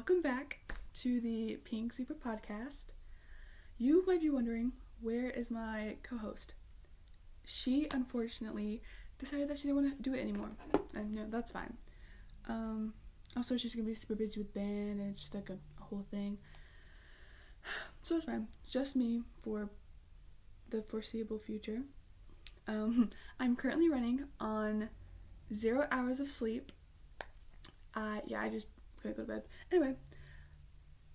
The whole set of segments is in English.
Welcome back to the Pink Zebra podcast. You might be wondering, where is my co-host? She unfortunately decided that she didn't want to do it anymore, and that's fine. Also, she's gonna be super busy with band, and it's just like a whole thing. So it's fine, just me for the foreseeable future. I'm currently running on 0 hours of sleep. I just gotta go to bed. Anyway,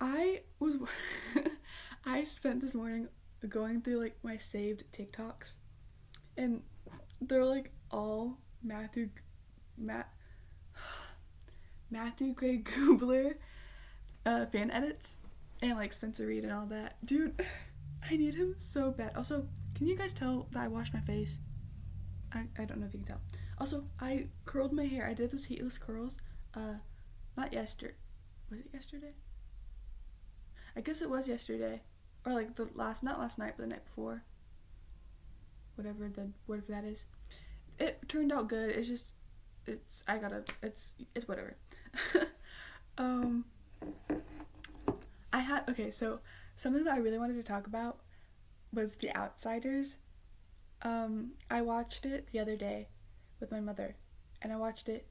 I spent this morning going through like my saved TikToks, and they're like all Matthew Gray Gubler fan edits and like Spencer Reid and all that. Dude, I need him so bad. Also, can you guys tell that I washed my face? I don't know if you can tell. Also, I curled my hair. I did those heatless curls. Not yesterday. Was it yesterday? I guess it was yesterday. Or like not last night, but the night before. Whatever the word for that is. It turned out good. It's whatever. So something that I really wanted to talk about was The Outsiders. I watched it the other day with my mother, and I watched it.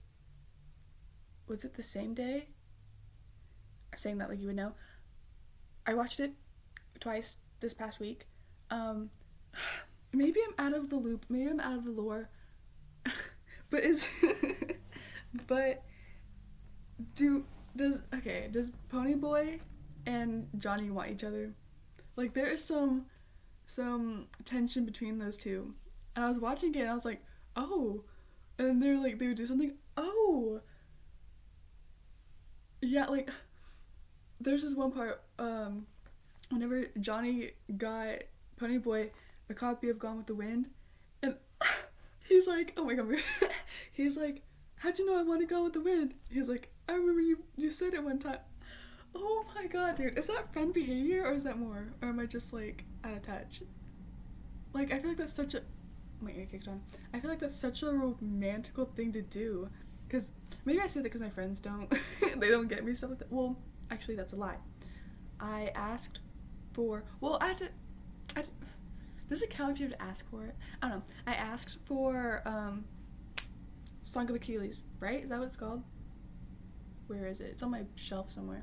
Was it the same day? I'm saying that like you would know. I watched it twice this past week. Maybe I'm out of the loop. Maybe I'm out of the lore. But does Ponyboy and Johnny want each other? Like there is some tension between those two. And I was watching it and I was like, oh. And they would do something. Oh. Yeah, like there's this one part, whenever Johnny got Ponyboy a copy of Gone with the Wind, and he's like, oh my god, he's like, how'd you know I wanted Gone with the Wind? He's like, I remember you said it one time. Oh my god, dude, is that friend behavior, or is that more? Or am I just like out of touch? Like, I feel like that's such a, my ear kicked on. I feel like that's such a romantical thing to do. Because maybe I say that because my friends don't, they don't get me stuff like that. Well, actually, that's a lie. I asked for, does it count if you have to ask for it? I don't know. I asked for, Song of Achilles, right? Is that what it's called? Where is it? It's on my shelf somewhere.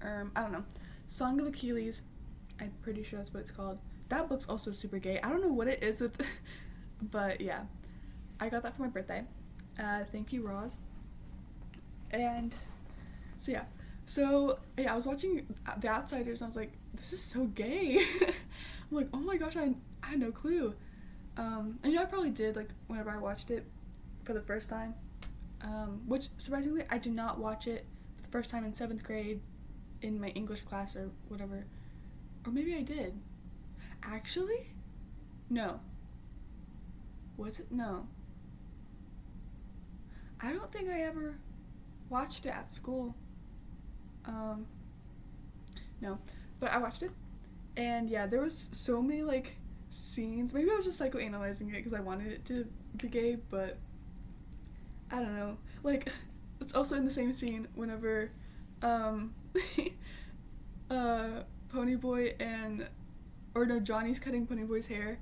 I don't know. Song of Achilles. I'm pretty sure that's what it's called. That book's also super gay. I don't know what it is with, but yeah. I got that for my birthday. Thank you, Roz. And so I was watching The Outsiders and I was like, this is so gay. I'm like, oh my gosh, I had no clue. And I probably did like whenever I watched it for the first time. Which surprisingly, I did not watch it for the first time in 7th grade in my English class or whatever. Or maybe I did. Actually? No. Was it? No. I don't think I ever watched it at school. No. But I watched it. And yeah, there was so many like scenes. Maybe I was just psychoanalyzing it because I wanted it to be gay, but I don't know. Like, it's also in the same scene whenever Johnny's cutting Ponyboy's hair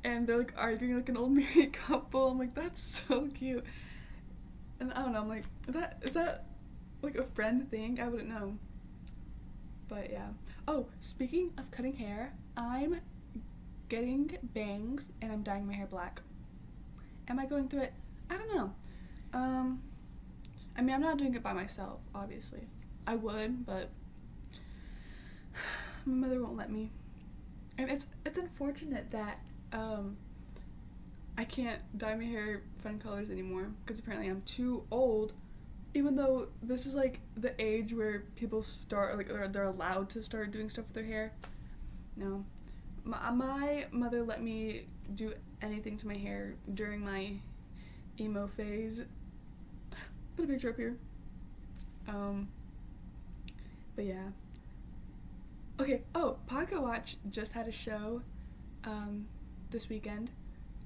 and they're like arguing like an old married couple. I'm like, that's so cute. And I don't know, I'm like, is that like a friend thing? I wouldn't know. But yeah. Oh, speaking of cutting hair, I'm getting bangs and I'm dyeing my hair black. Am I going through it? I don't know. I mean, I'm not doing it by myself, obviously. I would, but my mother won't let me. And it's unfortunate that I can't dye my hair fun colors anymore because apparently I'm too old, even though this is like the age where people start, like, or they're allowed to start doing stuff with their hair. No. My mother let me do anything to my hair during my emo phase. Put a picture up here. But yeah. Okay, Podcast Watch just had a show this weekend.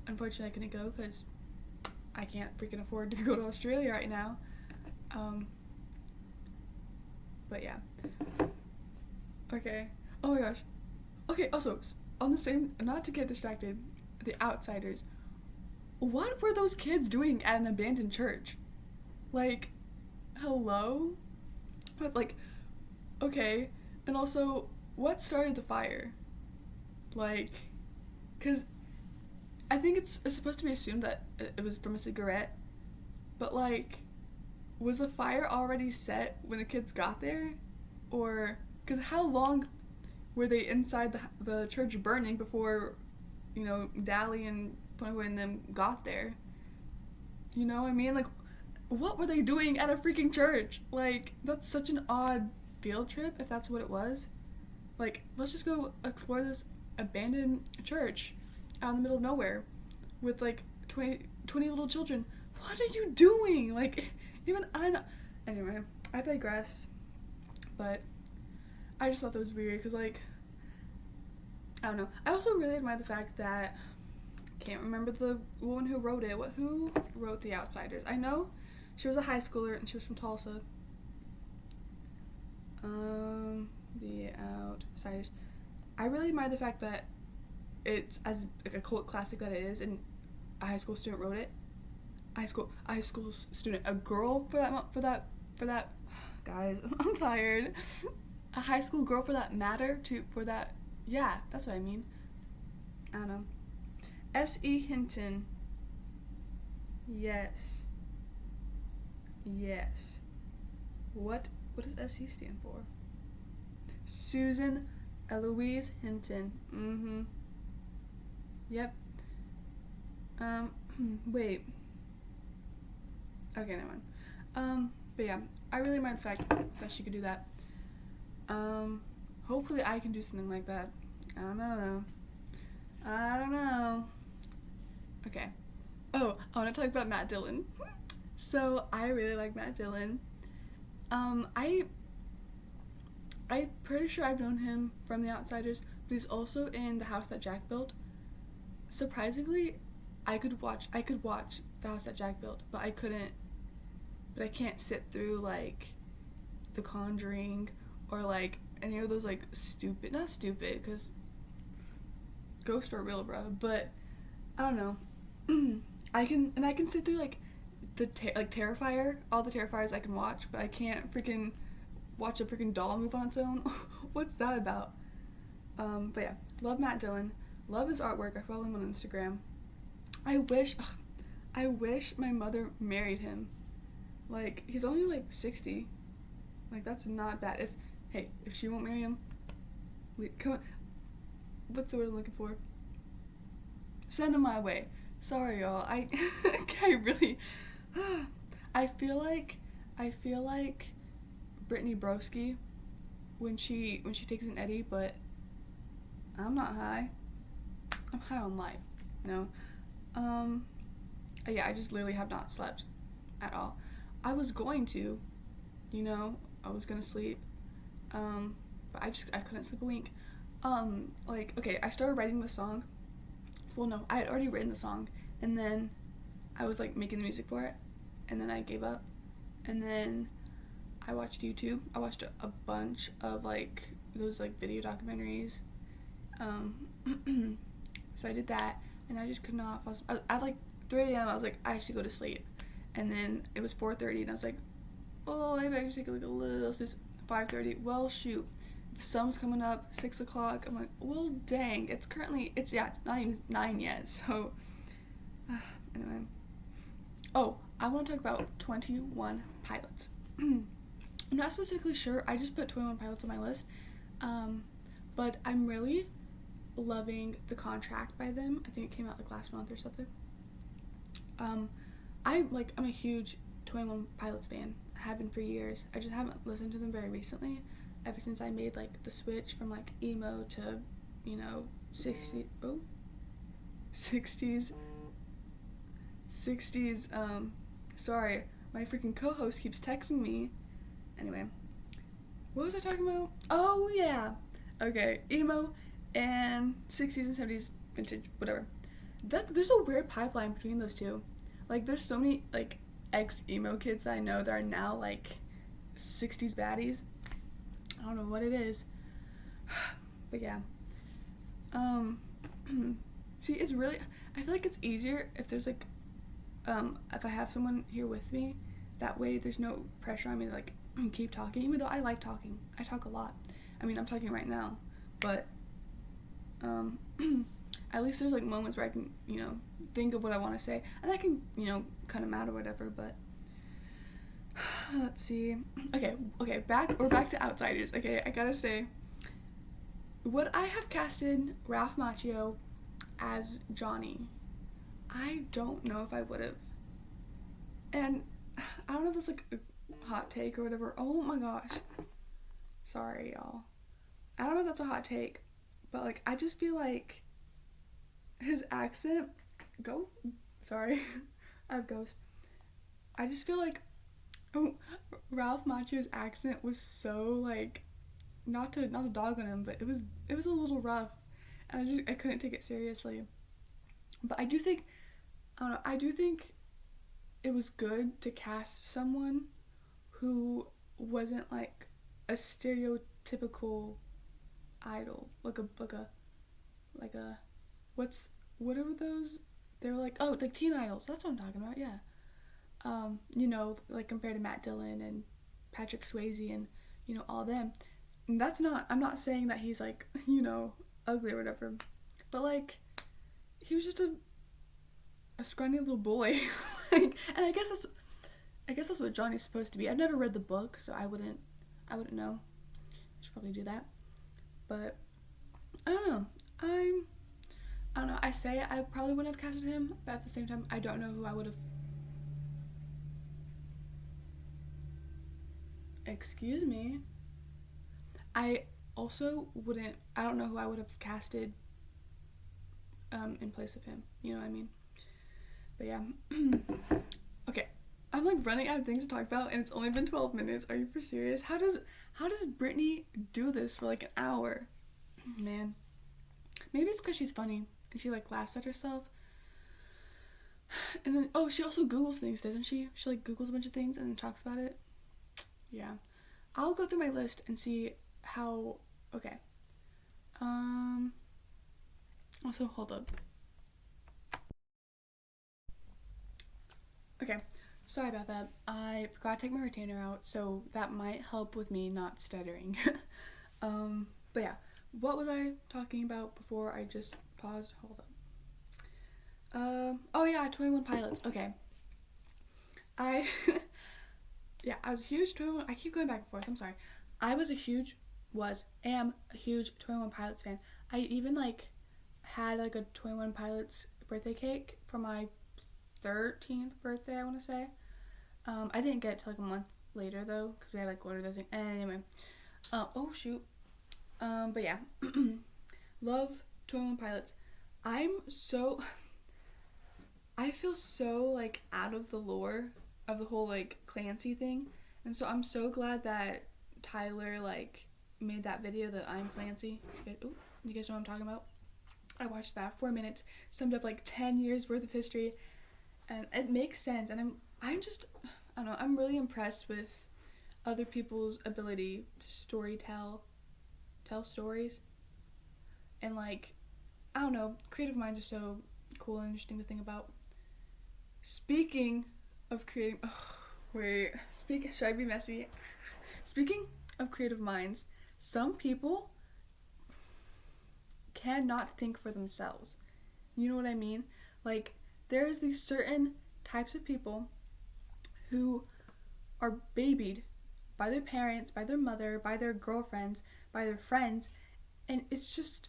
Unfortunately, I couldn't go because I can't freaking afford to go to Australia right now. But yeah. Okay. Oh my gosh. Okay, also, on the same, not to get distracted, The Outsiders. What were those kids doing at an abandoned church? Like, hello? But, like, okay. And also, what started the fire? Like, because I think it's supposed to be assumed that it was from a cigarette. But, like, was the fire already set when the kids got there? Or, because how long were they inside the church burning before, Dally and Ponyboy and them got there? You know what I mean? Like, what were they doing at a freaking church? Like, that's such an odd field trip, if that's what it was. Like, let's just go explore this abandoned church out in the middle of nowhere with, like, 20 little children. What are you doing? Like, even I know. Anyway, I digress. But I just thought that was weird because, like, I don't know. I also really admire the fact that, can't remember the woman who wrote it. Who wrote The Outsiders? I know she was a high schooler and she was from Tulsa. The Outsiders. I really admire the fact that it's as like a cult classic that it is, and a high school student wrote it. A high school student, a girl for that. Guys, I'm tired. A high school girl for that matter for that. Yeah, that's what I mean. I don't know. S.E. Hinton. Yes. What does S.E. stand for? Susan Eloise Hinton. Mm-hmm. Yep. Wait. Okay, never mind. But yeah, I really admire the fact that she could do that. Hopefully I can do something like that. I don't know. Okay. Oh, I want to talk about Matt Dillon. So, I really like Matt Dillon. I'm pretty sure I've known him from The Outsiders, but he's also in The House That Jack Built. Surprisingly, I could watch The House That Jack Built, but I can't sit through, like, The Conjuring, or, like, any of those, like, not stupid, because ghosts are real, bro, but, I don't know. I can sit through, like, Terrifier, all the Terrifiers I can watch, but I can't freaking watch a freaking doll move on its own. What's that about? But yeah, love Matt Dillon, love his artwork, I follow him on Instagram. I wish my mother married him. Like, he's only, like, 60. Like, that's not bad. If she won't marry him, come on. What's the word I'm looking for? Send him my way. Sorry, y'all. I really, I feel like Brittany Broski when she takes an Eddie, but I'm not high. I'm high on life. No. Yeah, I just literally have not slept at all. I was going to, I was gonna sleep, but I couldn't sleep a wink. Okay, I started writing the song. Well, no, I had already written the song, and then I was, like, making the music for it, and then I gave up, and then I watched YouTube. I watched a bunch of, like, those, like, video documentaries, so I did that, and I just could not fall asleep. At, like, 3 a.m., I was like, I should go to sleep, and then it was 4:30, and I was like, oh, maybe I should take, like, a little snooze. 5:30, well, shoot, the sun's coming up, 6 o'clock, I'm like, well, dang, it's not even 9 yet, so, anyway. Oh, I want to talk about 21 Pilots. I'm not specifically sure, I just put 21 Pilots on my list, but I'm really loving The Contract by them. I think it came out, like, last month or something. I'm a huge 21 Pilots fan. I have been for years. I just haven't listened to them very recently, ever since I made, like, the switch from, like, emo to, 60s, sorry, my freaking co-host keeps texting me. Anyway, what was I talking about? Oh, yeah. Okay, emo and 60s and 70s vintage, whatever. There's a weird pipeline between those two. Like, there's so many, like, ex-emo kids that I know that are now, like, 60s baddies. I don't know what it is. But yeah. Um, see, it's really, I feel like it's easier if there's like, if I have someone here with me. That way there's no pressure on me to like keep talking, even though I like talking. I talk a lot. I mean, I'm talking right now, but um, at least there's like moments where I can, think of what I want to say, and I can, cut them out or whatever. But let's see. Okay, back to Outsiders. Okay, I gotta say, would I have casted Ralph Macchio as Johnny? I don't know if I would have. And I don't know if that's like a hot take or whatever. Oh my gosh. Sorry, y'all. I don't know if that's a hot take, but like I just feel like his accent. Go. Sorry, I have ghost. I just feel like Ralph Macchio's accent was so like not to dog on him, but it was a little rough, and I couldn't take it seriously. But I do think it was good to cast someone who wasn't like a stereotypical idol, like a what are those? They were like, oh, like teen idols. That's what I'm talking about. Yeah. Like compared to Matt Dillon and Patrick Swayze and all them. And that's not. I'm not saying that he's like ugly or whatever, but like he was just a scrawny little boy. And I guess that's what Johnny's supposed to be. I've never read the book, so I wouldn't know. I should probably do that. But I don't know. I don't know. I say I probably wouldn't have casted him, but at the same time, I don't know who I would have. Excuse me. I also wouldn't. I don't know who I would have casted in place of him. You know what I mean? But yeah. Okay. I'm like running out of things to talk about, and it's only been 12 minutes. Are you for serious? How does Brittany do this for like an hour? Man. Maybe it's because she's funny and she like laughs at herself. And then she also Googles things, doesn't she? She like Googles a bunch of things and then talks about it. Yeah. I'll go through my list and see how. Okay. Also, hold up. Okay. Sorry about that. I forgot to take my retainer out, so that might help with me not stuttering. But yeah. What was I talking about before I just paused? Hold up. Oh yeah, 21 Pilots. Okay. I I was a huge 21. I keep going back and forth. I'm sorry. I am a huge 21 Pilots fan. I even like had like a 21 Pilots birthday cake for my 13th birthday, I want to say. I didn't get it till like a month later though, because we had like ordered those things. Anyway, oh shoot. But yeah, love 21 Pilots. I feel so like out of the lore of the whole like Clancy thing, and so I'm so glad that Tyler like made that video that I'm Clancy. You guys know what I'm talking about? I watched that 4 minutes, summed up like 10 years worth of history, and it makes sense. And I'm just I don't know. I'm really impressed with other people's ability to tell stories, and like I don't know. Creative minds are so cool and interesting to think about. Speaking of creating, should I be messy? Speaking of creative minds, some people cannot think for themselves. You know what I mean? Like, there's these certain types of people who are babied by their parents, by their mother, by their girlfriends, by their friends, and it's just,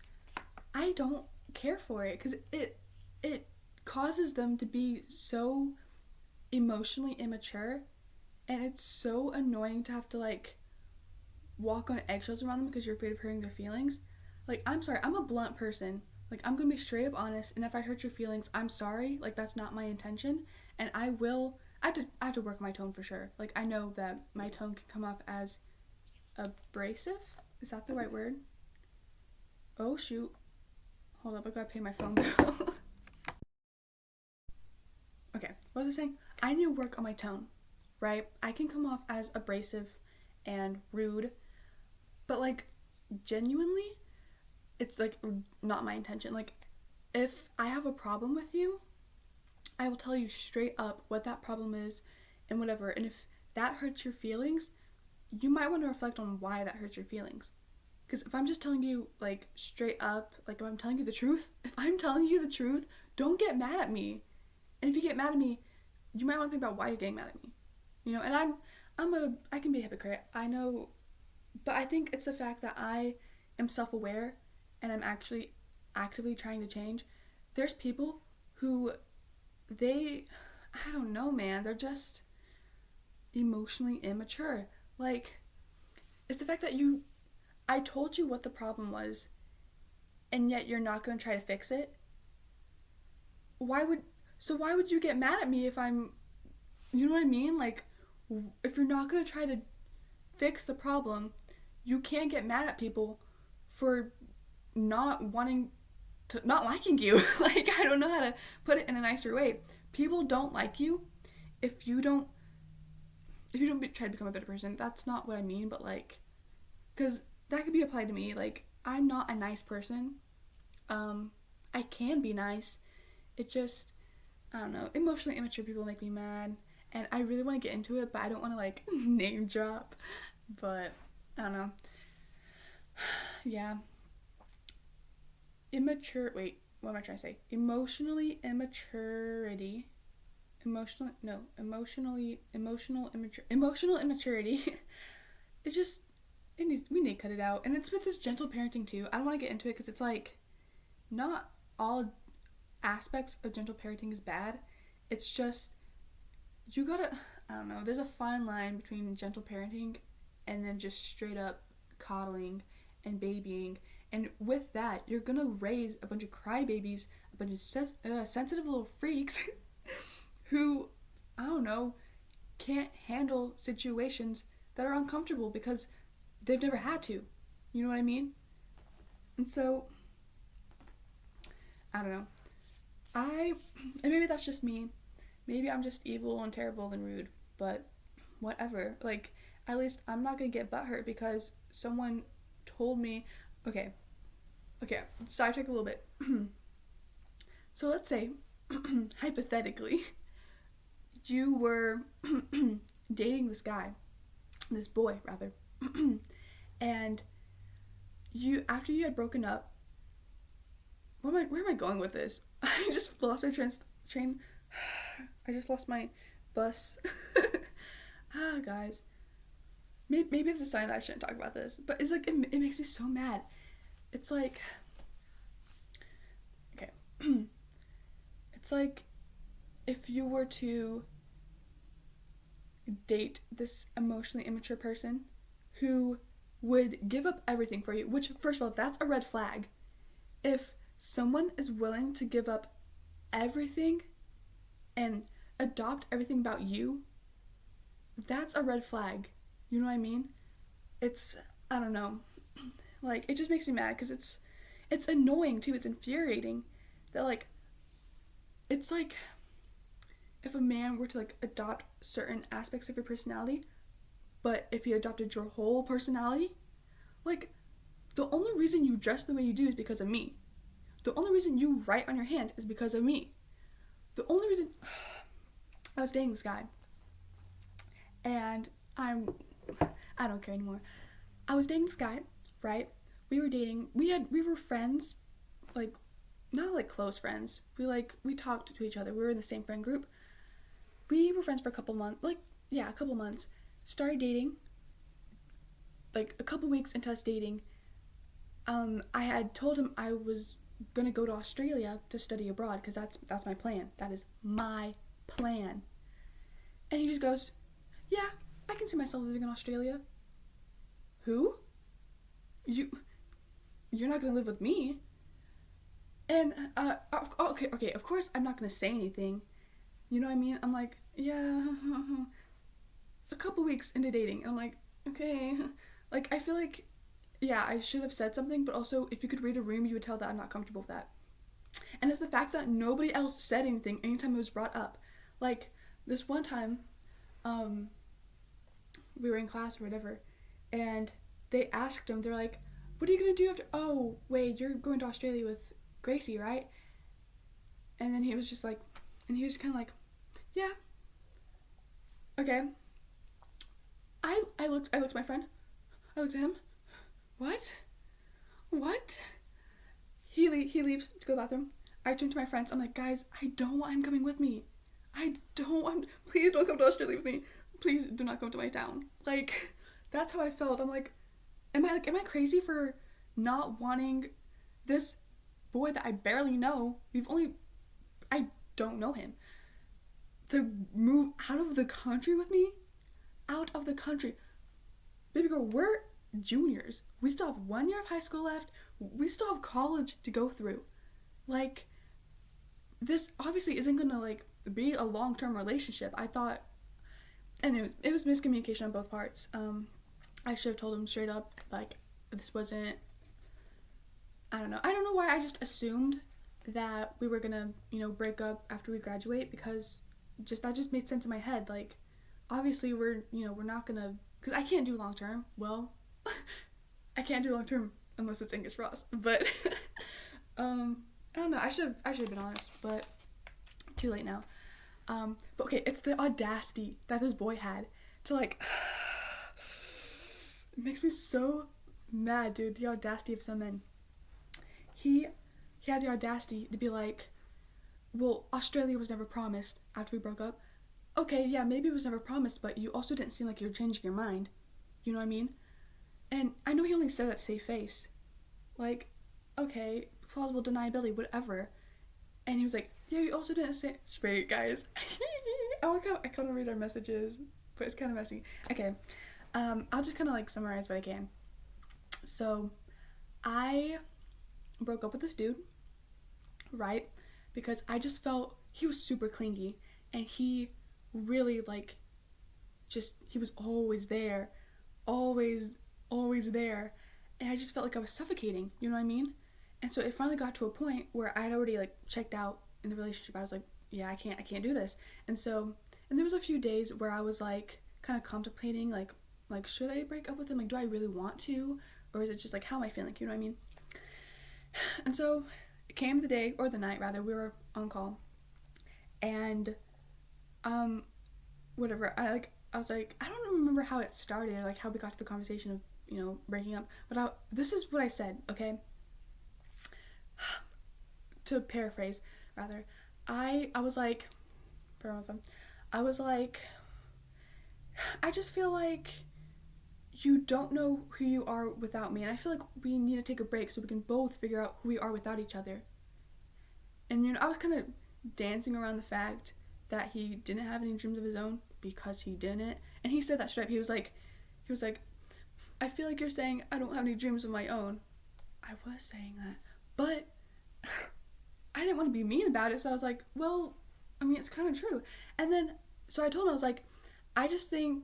I don't care for it because it causes them to be so emotionally immature, and it's so annoying to have to like walk on eggshells around them because you're afraid of hurting their feelings. Like, I'm sorry, I'm a blunt person. Like, I'm gonna be straight up honest, and if I hurt your feelings, I'm sorry. Like, that's not my intention, and I have to work my tone for sure. Like, I know that my tone can come off as abrasive. Is that the right word? Oh shoot. Hold up, I gotta pay my phone bill. Okay, what was I saying? I need to work on my tone, right? I can come off as abrasive and rude, But, like, genuinely, it's, like, not my intention. Like, if I have a problem with you, I will tell you straight up what that problem is and whatever. And if that hurts your feelings, you might want to reflect on why that hurts your feelings. Because if I'm just telling you, like, straight up, like, if I'm telling you the truth, don't get mad at me. And if you get mad at me, you might want to think about why you're getting mad at me. You know, and I can be a hypocrite. I know, but I think it's the fact that I am self-aware and I'm actually actively trying to change. There's people who I don't know, man, they're just emotionally immature. Like, it's the fact that I told you what the problem was, and yet you're not going to try to fix it. Why would you get mad at me if I'm, you know what I mean? Like, if you're not going to try to fix the problem, you can't get mad at people for not liking you. Like, I don't know how to put it in a nicer way. People don't like you if you don't try to become a better person. That's not what I mean, but, like, because that could be applied to me. Like, I'm not a nice person. I can be nice. It just, I don't know, emotionally immature people make me mad, and I really want to get into it, but I don't want to, like, name drop, but I don't know. Yeah. What am I trying to say? Emotional immaturity. Emotional immaturity. It's just, we need to cut it out. And it's with this gentle parenting too. I don't want to get into it because it's like, not all aspects of gentle parenting is bad. It's just, you gotta, I don't know, there's a fine line between gentle parenting and then just straight up coddling and babying. And with that, you're gonna raise a bunch of crybabies, a bunch of sensitive little freaks who, I don't know, can't handle situations that are uncomfortable because they've never had to. You know what I mean? And so, I don't know. And maybe that's just me. Maybe I'm just evil and terrible and rude, but whatever. Like, at least I'm not gonna get butthurt because someone told me, okay, sidetrack a little bit. So let's say, hypothetically, you were dating this boy, and after you had broken up, where am I going with this? I just lost my train. I just lost my bus. Guys. Maybe it's a sign that I shouldn't talk about this, but it's like, it makes me so mad. It's like, okay. It's like, if you were to date this emotionally immature person who would give up everything for you, which, first of all, that's a red flag. If someone is willing to give up everything and adopt everything about you, that's a red flag. You know what I mean? It's, I don't know. Like, it just makes me mad because it's annoying too. It's infuriating that, like, it's like if a man were to, like, adopt certain aspects of your personality, but if he adopted your whole personality, like, the only reason you dress the way you do is because of me. The only reason you write on your hand is because of me. The only reason I was dating this guy, and I don't care anymore. I was dating this guy, right? We were dating. We were friends, like, not like close friends. We talked to each other. We were in the same friend group. We were friends for a couple months. Started dating. Like, a couple weeks into us dating, I had told him I was gonna go to Australia to study abroad because that's my plan. That is my plan. And he just goes, "Yeah, I can see myself living in Australia." Who? You're not gonna live with me. And okay, of course I'm not gonna say anything. You know what I mean? I'm like, yeah. A couple weeks into dating, I'm like, okay. Like, I feel like, yeah, I should have said something, but also, if you could read a room, you would tell that I'm not comfortable with that. And it's the fact that nobody else said anything anytime it was brought up. Like, this one time, we were in class or whatever, and they asked him, they're like, what are you gonna do after, oh, wait, you're going to Australia with Gracie, right? And then he was just like, and he was kind of like, yeah, okay. I looked at my friend. I looked at him. What? He leaves to go to the bathroom. I turn to my friends. I'm like, guys, I don't want him coming with me. I don't want, please don't come to Australia with me. Please do not come to my town. Like, that's how I felt. I'm like, am I crazy for not wanting this boy that I barely know? I don't know him. To move out of the country with me? Out of the country. Baby girl, we're juniors. We still have 1 year of high school left. We still have college to go through. Like, this obviously isn't gonna, like, be a long-term relationship. I thought, and it was miscommunication on both parts. I should have told him straight up, like, this wasn't, I don't know why I just assumed that we were gonna, break up after we graduate, because that just made sense in my head. Like, obviously we're not gonna, because I can't do long term. Well, I can't do long term unless it's Angus Ross. But I don't know. I should have been honest, but too late now. But okay, it's the audacity that this boy had to, like, it makes me so mad, dude. The audacity of some men. He had the audacity to be like, well, Australia was never promised after we broke up. Okay, yeah, maybe it was never promised, but you also didn't seem like you were changing your mind. You know what I mean? And I know he only said that to save face. Like, okay, plausible deniability, whatever. And he was like, yeah, you also didn't say... Wait, guys. I kind of read our messages, but it's kind of messy. Okay, I'll just kind of, like, summarize what I can. So, I broke up with this dude, right? Because I just felt he was super clingy, and he really, like, he was always there, always there, and I just felt like I was suffocating, you know what I mean? And so it finally got to a point where I'd already, like, checked out in the relationship. I was like, yeah, I can't do this. And there was a few days where I was, like, kind of contemplating, like, should I break up with him? Like, do I really want to? Or is it just, like, how am I feeling? You know what I mean? And so it came the day, or the night, rather, we were on call. And, whatever, I was like, I don't remember how it started, like, how we got to the conversation of, breaking up. But this is what I said, okay? To paraphrase, rather, I was like, I just feel like you don't know who you are without me, and I feel like we need to take a break so we can both figure out who we are without each other. And, I was kind of dancing around the fact that he didn't have any dreams of his own, because he didn't. And he said that straight. He was like, I feel like you're saying I don't have any dreams of my own. I was saying that, but I didn't want to be mean about it, so I was like, well, I mean, it's kind of true. And then, so I told him, I was like, I just feel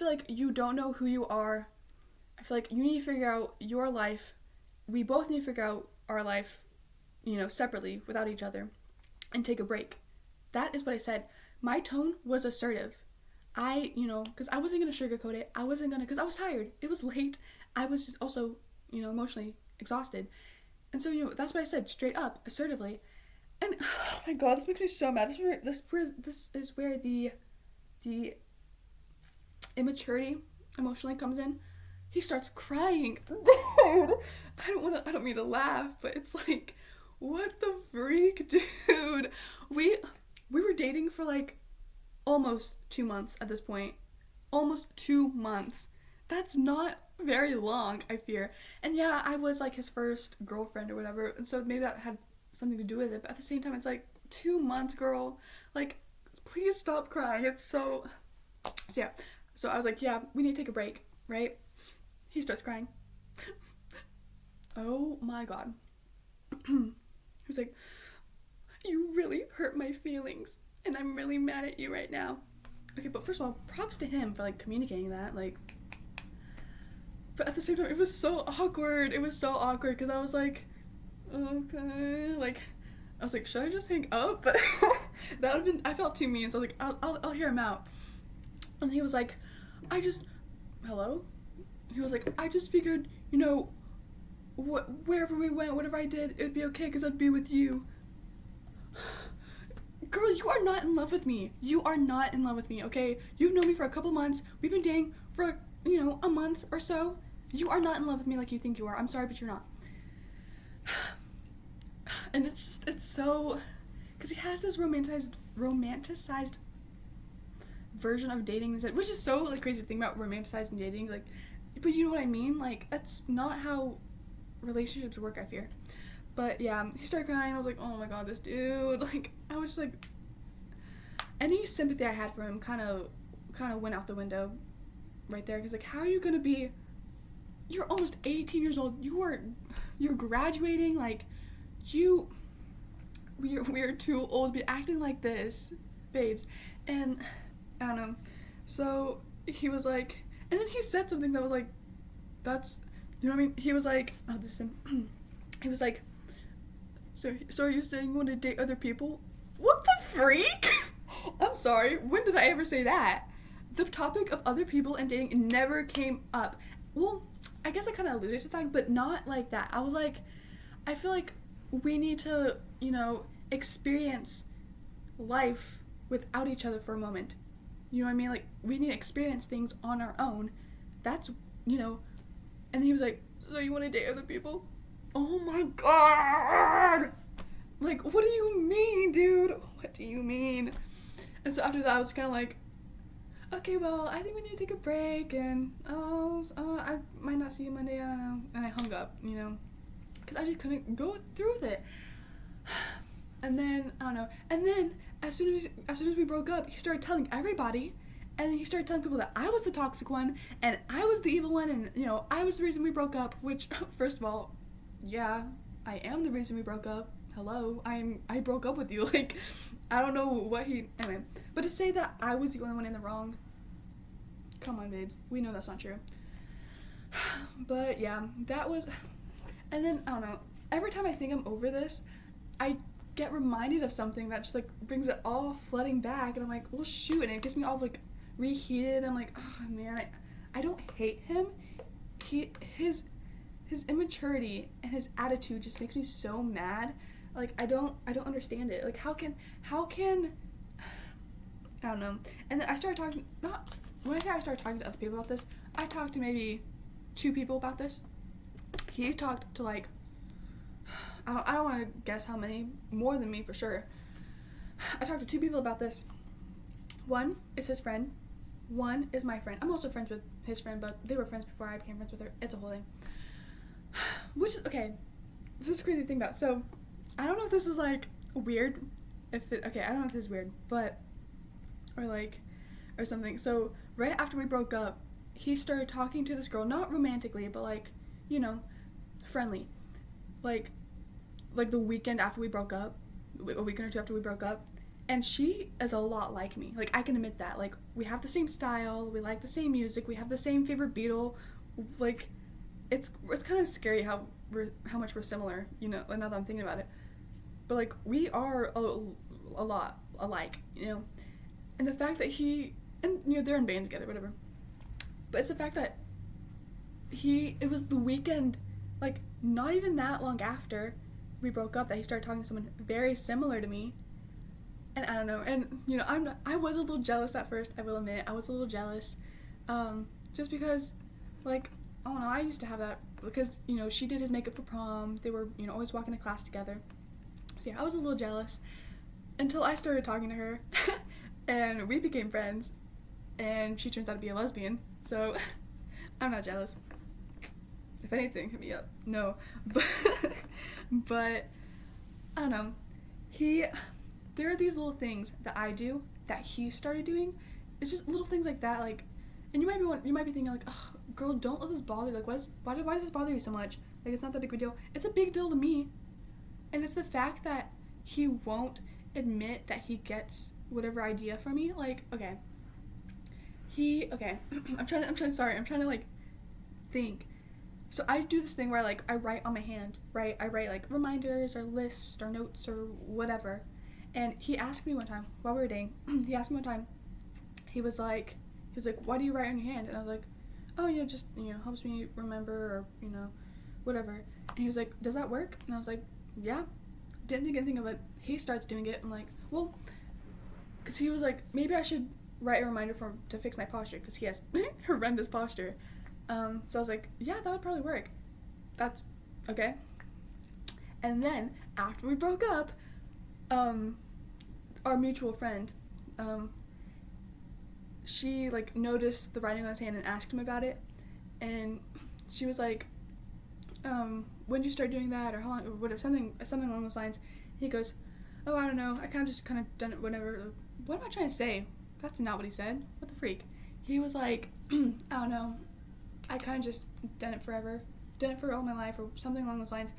like you don't know who you are. I feel like you need to figure out your life. We both need to figure out our life, separately, without each other, and take a break. That is what I said. My tone was assertive. Because I wasn't going to sugarcoat it. Because I was tired. It was late. I was just also, emotionally exhausted. And so, that's what I said, straight up, assertively. And, oh my god, this makes me so mad. This is where the immaturity emotionally comes in. He starts crying. Dude, I don't mean to laugh, but it's like, what the freak, dude? We were dating for, like, almost 2 months at this point. Almost 2 months. That's not very long, I fear. And yeah, I was, like, his first girlfriend or whatever, and so maybe that had something to do with it, but at the same time, it's like, 2 months, girl. Like, please stop crying. It's so yeah. So I was like, yeah, we need to take a break, right? He starts crying. Oh my god. He was like, you really hurt my feelings, and I'm really mad at you right now. Okay, but first of all, props to him for, like, communicating that, like, but at the same time, it was so awkward. It was so awkward, because I was like, okay, like, I was like, should I just hang up? But that would have been, I felt too mean, so I was like, I'll hear him out. And he was like, I just hello? He was like, I just figured, wherever we went, whatever I did, it would be okay because I'd be with you. Girl, you are not in love with me. You are not in love with me, okay? You've known me for a couple of months. We've been dating for, a month or so. You are not in love with me like you think you are. I'm sorry, but you're not. And it's so... Because he has this romanticized version of dating, which is so, like, crazy to think about romanticizing dating. Like, but you know what I mean? Like, that's not how relationships work, I fear. But yeah, he started crying. I was like, oh my god, this dude. Like, I was just like, any sympathy I had for him kind of went out the window right there. Because, like, how are you gonna be? You're almost 18 years old. You're graduating. Like, we are too old to be acting like this, babes. And I don't know. So he was like, and then he said something that was like, that's, you know what I mean? He was like, oh, this thing. He was like, so are you saying you want to date other people? What the freak? I'm sorry. When did I ever say that? The topic of other people and dating never came up. Well, I guess I kind of alluded to that, but not like that. I was like, I feel like we need to, experience life without each other for a moment. You know what I mean? Like, we need to experience things on our own. That's, and then he was like, so you want to date other people? Oh my god! Like, what do you mean, dude? What do you mean? And so after that, I was kind of like, okay, well, I think we need to take a break, and, I might not see you Monday, I don't know. And I hung up, because I just couldn't go through with it. And then, I don't know. And then, as soon as we broke up, he started telling everybody, and then he started telling people that I was the toxic one, and I was the evil one, and, I was the reason we broke up, which, first of all, yeah, I am the reason we broke up. Hello, I broke up with you. Like, I don't know what anyway. But to say that I was the only one in the wrong, come on, babes. We know that's not true. But, yeah, that was, and then, I don't know, every time I think I'm over this, I get reminded of something that just, like, brings it all flooding back, and I'm like, well, shoot, and it gets me all, like, reheated. I'm like, oh, man, I don't hate him. His immaturity and his attitude just makes me so mad. Like, I don't understand it. Like, how can I don't know. And then I started talking, when I say I started talking to other people about this, I talked to maybe 2 people about this. He talked to, like, I don't want to guess how many, more than me for sure. I talked to 2 people about this. One is his friend. One is my friend. I'm also friends with his friend, but they were friends before I became friends with her. It's a whole thing. Which is, okay, this is a crazy thing about, so, I don't know if this is, like, weird, I don't know if this is weird, but, or something. So, right after we broke up, he started talking to this girl, not romantically, but, like, friendly. Like the weekend after we broke up, a weekend or 2 after we broke up, and she is a lot like me. Like, I can admit that. Like, we have the same style, we like the same music, we have the same favorite Beatle. Like, it's kind of scary how much we're similar, now that I'm thinking about it. But, like, we are a lot alike, And the fact that they're in band together, whatever. But it's the fact that it was the weekend, like, not even that long after we broke up, that he started talking to someone very similar to me. And I don't know, and, I was a little jealous at first, I will admit. I was a little jealous, just because, like, I don't know, I used to have that, because, she did his makeup for prom, they were, always walking to class together. So yeah, I was a little jealous, until I started talking to her, and we became friends, and she turns out to be a lesbian, so, I'm not jealous. If anything, hit me up. No, but, I don't know, there are these little things that I do that he started doing. It's just little things like that, like, and you might be thinking, like, oh, girl, don't let this bother you. Like, why does this bother you so much? Like, it's not that big of a deal. It's a big deal to me, and it's the fact that he won't admit that he gets whatever idea from me. Like, okay, I'm trying to, like, think. So I do this thing where I write on my hand, right? I write, like, reminders or lists or notes or whatever. And he asked me one time, while we were dating, he was like, why do you write on your hand? And I was like, oh, just, helps me remember, or, whatever. And he was like, does that work? And I was like, yeah. Didn't think anything of it. He starts doing it. I'm like, well, because he was like, maybe I should write a reminder to fix my posture, because he has horrendous posture. So I was like, yeah, that would probably work. That's okay. And then after we broke up, our mutual friend, she like noticed the writing on his hand and asked him about it, and she was like, when did you start doing that, or how long, or whatever, something along those lines. And he goes, oh, I don't know, I kind of done it whenever. What am I trying to say? That's not what he said. What the freak? He was like, I don't know, I kind of just done it forever, done it for all my life, or something along those lines.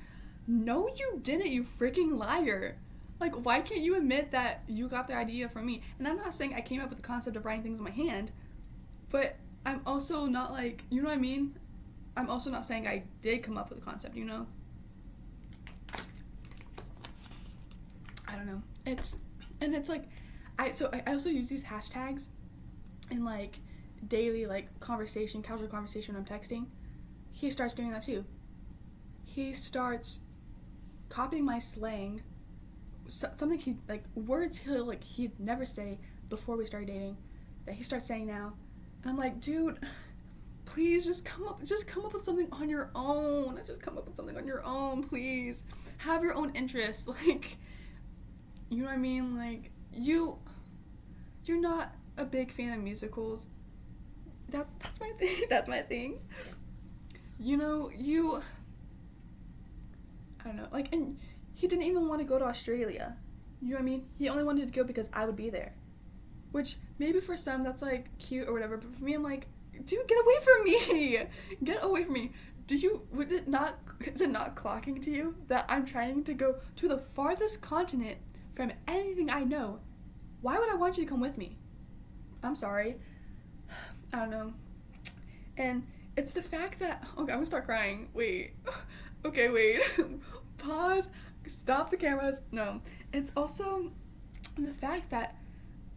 No, you didn't, you freaking liar. Like, why can't you admit that you got the idea from me? And I'm not saying I came up with the concept of writing things on my hand, but I'm also not like, you know what I mean? I'm also not saying I did come up with the concept, I don't know. It's like, I also use these hashtags in like daily like casual conversation when I'm texting. He starts doing that too. He starts copying my slang, something he like, words he'd never say before we started dating, that he starts saying now. And I'm like, dude, please just come up with something on your own. Just come up with something on your own, please. Have your own interests. Like, you know what I mean? Like, you're not a big fan of musicals. That's my thing. That's my thing. I don't know. Like, and he didn't even want to go to Australia. You know what I mean? He only wanted to go because I would be there. Which, maybe for some that's, like, cute or whatever. But for me, I'm like, dude, get away from me! Get away from me. Is it not clocking to you that I'm trying to go to the farthest continent from anything I know? Why would I want you to come with me? I'm sorry. I don't know. And it's the fact that... Okay, I'm gonna start crying. Wait. Okay, wait. Pause. Stop the cameras. No. It's also the fact that,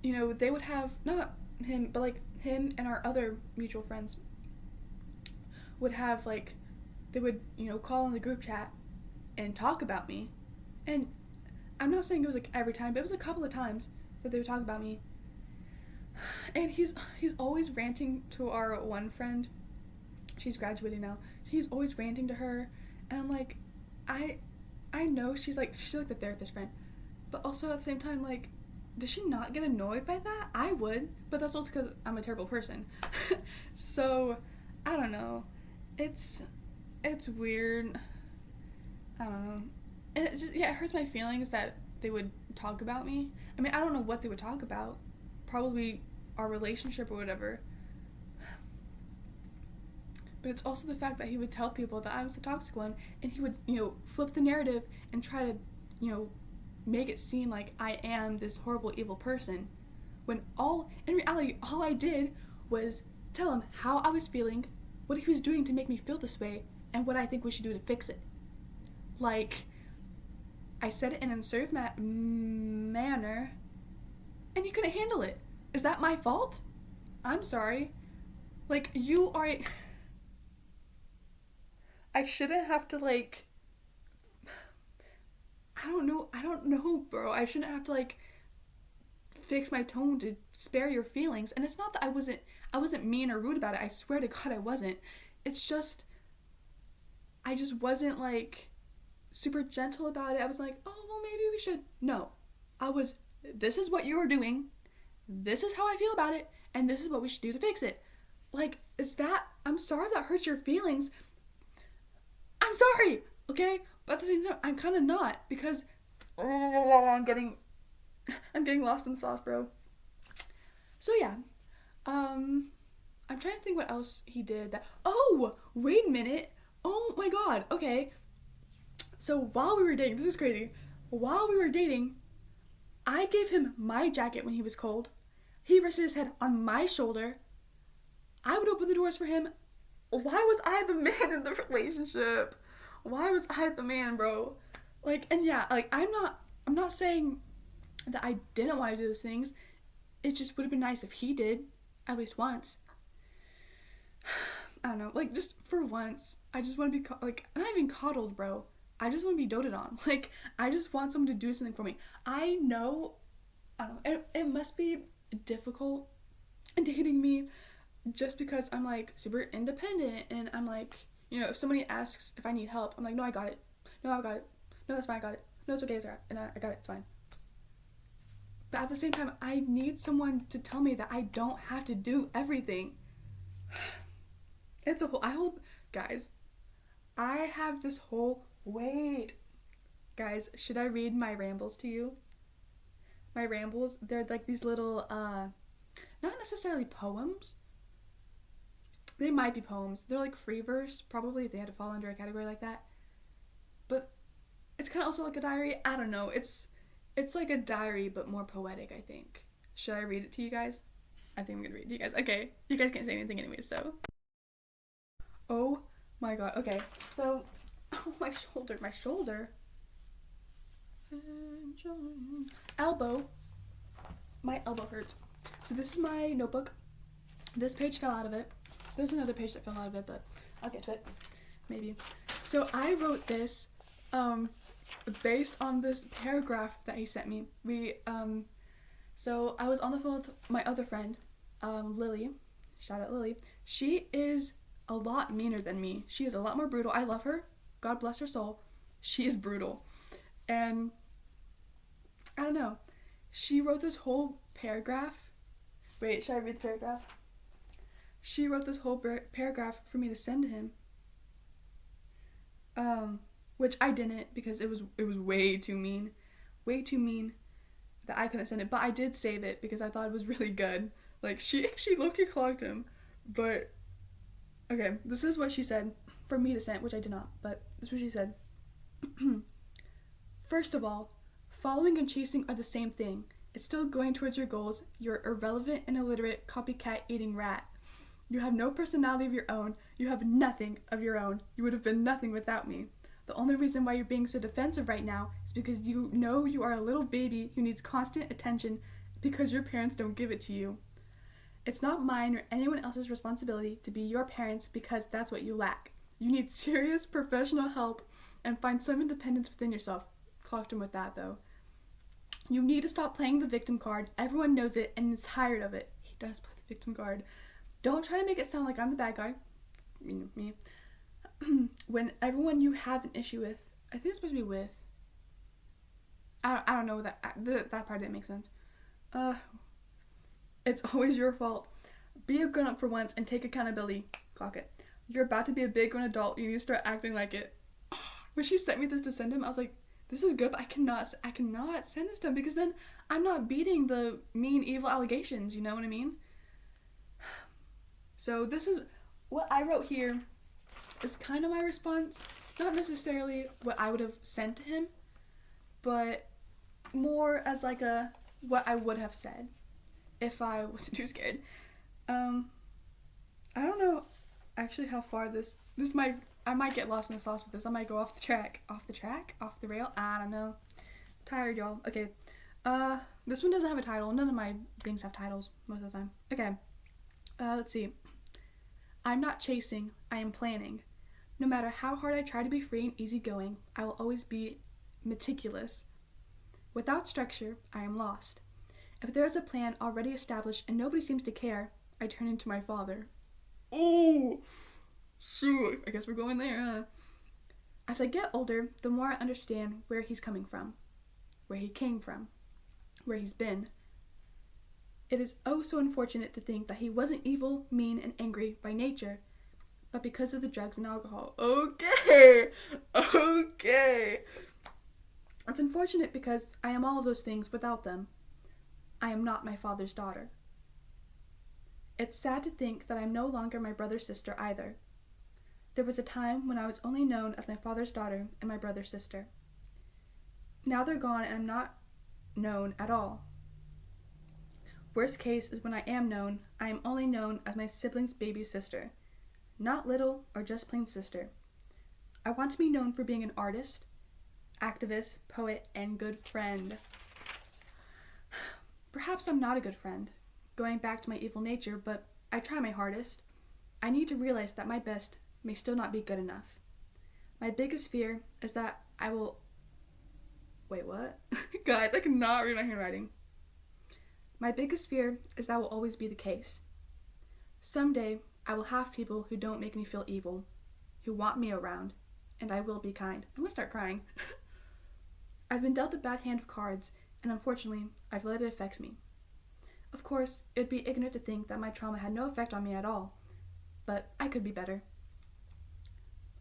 they would have, not him, but, like, him and our other mutual friends would have, like, they would, call in the group chat and talk about me. And I'm not saying it was, like, every time, but it was a couple of times that they would talk about me. And he's always ranting to our one friend. She's graduating now. He's always ranting to her. And I'm like, I know she's like the therapist friend. But also at the same time, like, does she not get annoyed by that? I would. But that's also because I'm a terrible person. So, I don't know. It's weird. I don't know. And it just, it hurts my feelings that they would talk about me. I mean, I don't know what they would talk about. Probably our relationship or whatever. But it's also the fact that he would tell people that I was the toxic one, and he would, flip the narrative and try to, make it seem like I am this horrible, evil person. When in reality, all I did was tell him how I was feeling, what he was doing to make me feel this way, and what I think we should do to fix it. Like, I said it in an assertive manner, and he couldn't handle it. Is that my fault? I'm sorry. Like, you are I shouldn't have to, like... I don't know, bro. I shouldn't have to, like, fix my tone to spare your feelings. And it's not that I wasn't mean or rude about it. I swear to God I wasn't. It's just... I just wasn't, like, super gentle about it. I was like, oh, well, maybe we should... No. This is what you were doing. This is how I feel about it. And this is what we should do to fix it. Like, I'm sorry if that hurts your feelings. I'm sorry, okay? But at the same time, I'm kind of not, because I'm getting lost in the sauce, bro. So yeah, I'm trying to think what else he did that. Oh, wait a minute. Oh my God. Okay. So while we were dating, this is crazy. While we were dating, I gave him my jacket when he was cold. He rested his head on my shoulder. I would open the doors for him. Why was I the man in the relationship? Why was I the man, bro? Like, and yeah, like, I'm not saying that I didn't want to do those things. It just would have been nice if he did, at least once. I don't know, like, just for once, I just want to be, like, not even coddled, bro. I just want to be doted on. Like, I just want someone to do something for me. I know, I don't know, it must be difficult dating me just because I'm, like, super independent, and I'm, like, you know, if somebody asks if I need help, I'm like, no, I got it. No, I got it. No, that's fine, I got it. No, it's okay, it's alright. And I got it, it's fine. But at the same time, I need someone to tell me that I don't have to do everything. It's a whole, guys, I have this whole, wait. Guys, should I read my rambles to you? My rambles, they're like these little, not necessarily poems. They might be poems. They're like free verse, probably, if they had to fall under a category like that. But it's kind of also like a diary. I don't know. It's like a diary, but more poetic, I think. Should I read it to you guys? I think I'm gonna read it to you guys. Okay. You guys can't say anything anyway, so. Oh my god. Okay. So, oh, my shoulder. Elbow. My elbow hurts. So this is my notebook. This page fell out of it. There's another page that fell out of it, but I'll get to it. Maybe. So I wrote this based on this paragraph that he sent me. So I was on the phone with my other friend, Lily. Shout out Lily. She is a lot meaner than me. She is a lot more brutal. I love her. God bless her soul. She is brutal. And I don't know. She wrote this whole paragraph. Wait, should I read the paragraph? She wrote this whole paragraph for me to send to him. Which I didn't, because it was way too mean. Way too mean that I couldn't send it. But I did save it because I thought it was really good. Like, she low-key clocked him. But, okay, this is what she said for me to send, which I did not. But this is what she said. First of all, following and chasing are the same thing. It's still going towards your goals. You're irrelevant and illiterate copycat eating rat. You have no personality of your own. You have nothing of your own. You would have been nothing without me. The only reason why you're being so defensive right now is because you know you are a little baby who needs constant attention because your parents don't give it to you. It's not mine or anyone else's responsibility to be your parents because that's what you lack. You need serious professional help and find some independence within yourself. Clocked him with that, though. You need to stop playing the victim card. Everyone knows it and is tired of it. He does play the victim card. Don't try to make it sound like I'm the bad guy. Me. When everyone you have an issue with, I think it's supposed to be with. I don't know that part didn't make sense. It's always your fault. Be a grown-up for once and take accountability. Clock it. You're about to be a big grown adult. You need to start acting like it. When she sent me this to send him, I was like, this is good, but I cannot send this to him because then I'm not beating the mean, evil allegations, you know what I mean? So this is what I wrote here. Is kind of my response. Not necessarily what I would have sent to him, but more as like what I would have said if I wasn't too scared. I don't know actually how far I might get lost in the sauce with this. I might go off the rail. I don't know. Tired, y'all. Okay. This one doesn't have a title. None of my things have titles most of the time. Okay. Let's see. I'm not chasing, I am planning. No matter how hard I try to be free and easygoing, I will always be meticulous. Without structure, I am lost. If there is a plan already established and nobody seems to care, I turn into my father. Oh, shoot. I guess we're going there, huh? As I get older, the more I understand where he's coming from, where he came from, where he's been. It is oh so unfortunate to think that he wasn't evil, mean, and angry by nature, but because of the drugs and alcohol. Okay. It's unfortunate because I am all of those things without them. I am not my father's daughter. It's sad to think that I am no longer my brother's sister either. There was a time when I was only known as my father's daughter and my brother's sister. Now they're gone and I'm not known at all. Worst case is when I am known, I am only known as my sibling's baby sister. Not little or just plain sister. I want to be known for being an artist, activist, poet, and good friend. Perhaps I'm not a good friend, going back to my evil nature, but I try my hardest. I need to realize that my best may still not be good enough. My biggest fear is that I will... Wait, what? Guys, I cannot read my handwriting. My biggest fear is that will always be the case. Someday, I will have people who don't make me feel evil, who want me around, and I will be kind. I'm gonna start crying. I've been dealt a bad hand of cards, and unfortunately, I've let it affect me. Of course, it would be ignorant to think that my trauma had no effect on me at all, but I could be better.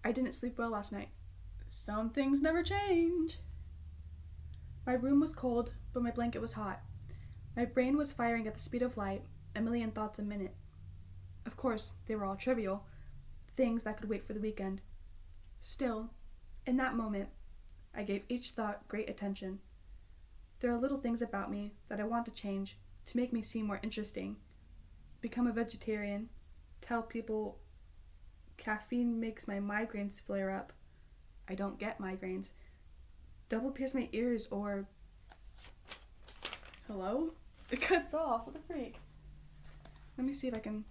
I didn't sleep well last night. Some things never change. My room was cold, but my blanket was hot. My brain was firing at the speed of light, a million thoughts a minute. Of course, they were all trivial, things that could wait for the weekend. Still, in that moment, I gave each thought great attention. There are little things about me that I want to change to make me seem more interesting. Become a vegetarian. Tell people caffeine makes my migraines flare up. I don't get migraines. Double pierce my ears or... Hello? It cuts off. What the freak? Let me see if I can...